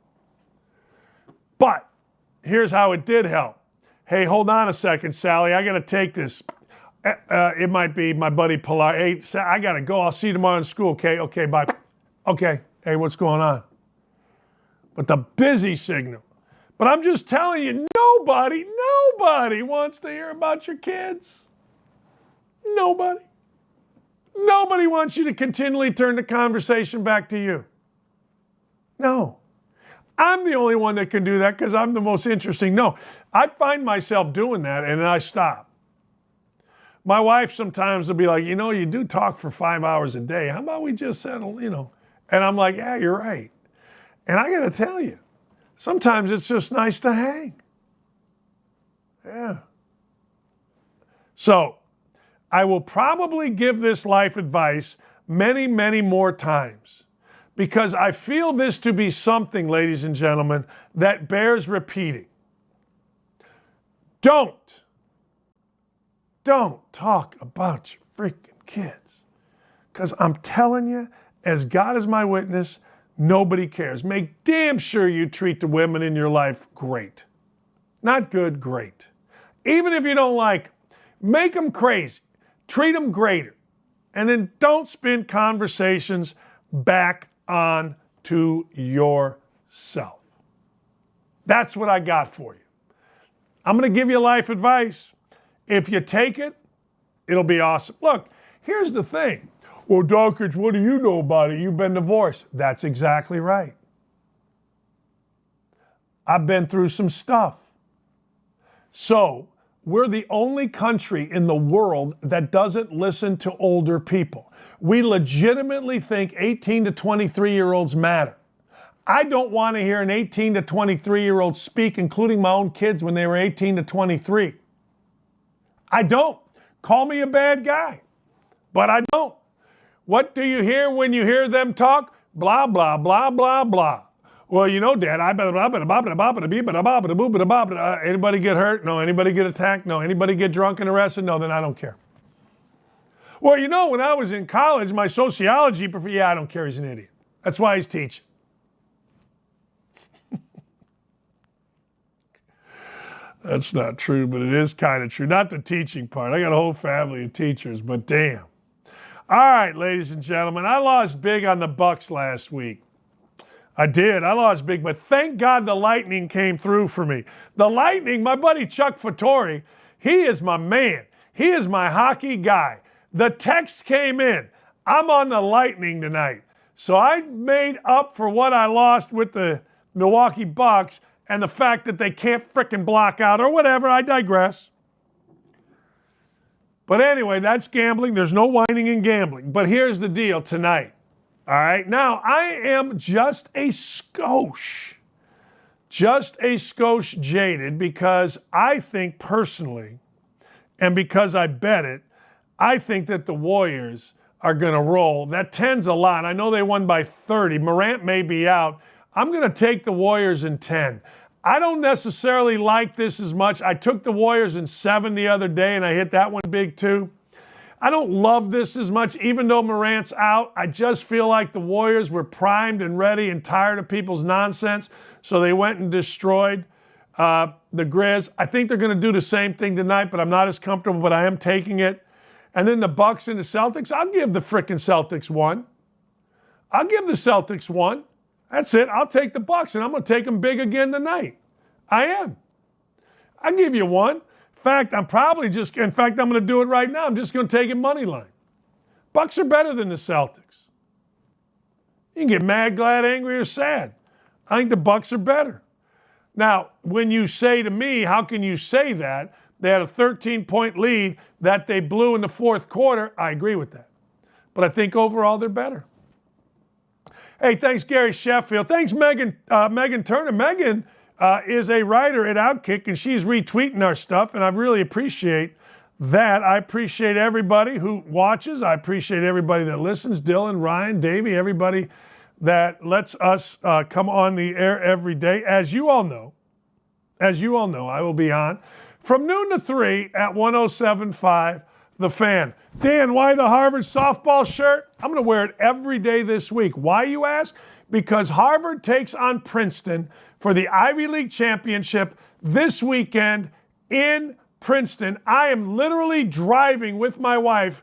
But here's how it did help. Hey, hold on a second, Sally. I got to take this. It might be my buddy Pilar. Hey, I got to go. I'll see you tomorrow in school, okay? Okay, bye. Okay. Hey, what's going on? But the busy signal. But I'm just telling you, nobody wants to hear about your kids. Nobody. Nobody wants you to continually turn the conversation back to you. No. I'm the only one that can do that because I'm the most interesting. No, I find myself doing that and then I stop. My wife sometimes will be like, you do talk for 5 hours a day. How about we just settle, And I'm like, yeah, you're right. And I got to tell you, sometimes it's just nice to hang. Yeah. So I will probably give this life advice many, many more times. because I feel this to be something, ladies and gentlemen, that bears repeating. Don't talk about your freaking kids. Because I'm telling you, as God is my witness, nobody cares. Make damn sure you treat the women in your life great. Not good, great. Even if you don't like them, make them crazy. Treat them greater. And then don't spin conversations back on to yourself. That's what I got for you. I'm going to give you life advice. If you take it, it'll be awesome. Look, here's the thing. Well, Dakich, what do you know about it? You've been divorced. That's exactly right. I've been through some stuff. So, we're the only country in the world that doesn't listen to older people. We legitimately think 18 to 23-year-olds matter. I don't want to hear an 18 to 23-year-old speak, including my own kids when they were 18 to 23. I don't. Call me a bad guy, but I don't. What do you hear when you hear them talk? Blah, blah, blah, blah, blah. Well, you know, Dad, anybody get hurt? No. Anybody get attacked? No. Anybody get drunk and arrested? No, then I don't care. Well, you know, when I was in college, my sociology professor, yeah, I don't care, he's an idiot. That's why he's teaching. That's not true, but it is kind of true. Not the teaching part. I got a whole family of teachers, but damn. All right, ladies and gentlemen, I lost big on the Bucks last week. I did. I lost big, but thank God the Lightning came through for me. The Lightning, my buddy Chuck Fattori, he is my man. He is my hockey guy. The text came in. I'm on the Lightning tonight. So I made up for what I lost with the Milwaukee Bucks and the fact that they can't frickin' block out or whatever. I digress. But anyway, that's gambling. There's no whining and gambling. But here's the deal tonight. All right. Now, I am just a skosh jaded because I think personally, and because I bet it, I think that the Warriors are going to roll. That 10's a lot. I know they won by 30. Morant may be out. I'm going to take the Warriors in 10. I don't necessarily like this as much. I took the Warriors in 7 the other day, and I hit that one big too. I don't love this as much, even though Morant's out. I just feel like the Warriors were primed and ready and tired of people's nonsense, so they went and destroyed the Grizz. I think they're going to do the same thing tonight, but I'm not as comfortable, but I am taking it. And then the Bucks and the Celtics, I'll give the frickin' Celtics one. I'll give the Celtics one. That's it. I'll take the Bucks, and I'm going to take them big again tonight. I am. I'll give you one. In fact, I'm going to do it right now. I'm just going to take it money line. Bucks are better than the Celtics. You can get mad, glad, angry, or sad. I think the Bucks are better. Now, when you say to me, how can you say that? They had a 13-point lead that they blew in the fourth quarter. I agree with that. But I think overall they're better. Hey, thanks, Gary Sheffield. Thanks, Megan Turner. Megan is a writer at Outkick, and she's retweeting our stuff, and I really appreciate that. I appreciate everybody who watches. I appreciate everybody that listens. Dylan, Ryan, Davey, everybody that lets us come on the air every day. As you all know, I will be on from noon to 3 at 107.5 The Fan. Dan, why the Harvard softball shirt? I'm going to wear it every day this week. Why, you ask? Because Harvard takes on Princeton for the Ivy League championship this weekend in Princeton. I am literally driving with my wife.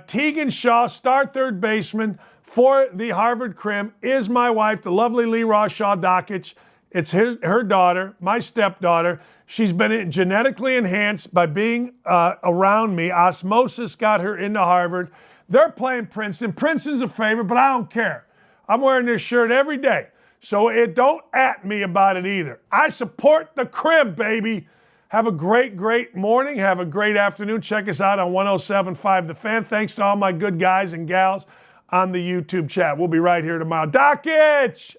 Tegan Shaw, star third baseman for the Harvard Crim, is my wife, the lovely Lee Rawshaw Dakich. It's her daughter, my stepdaughter. She's been genetically enhanced by being around me. Osmosis got her into Harvard. They're playing Princeton. Princeton's a favorite, but I don't care. I'm wearing this shirt every day. So don't at me about it either. I support the Crim, baby. Have a great, great morning. Have a great afternoon. Check us out on 107.5 The Fan. Thanks to all my good guys and gals on the YouTube chat. We'll be right here tomorrow. Dakich!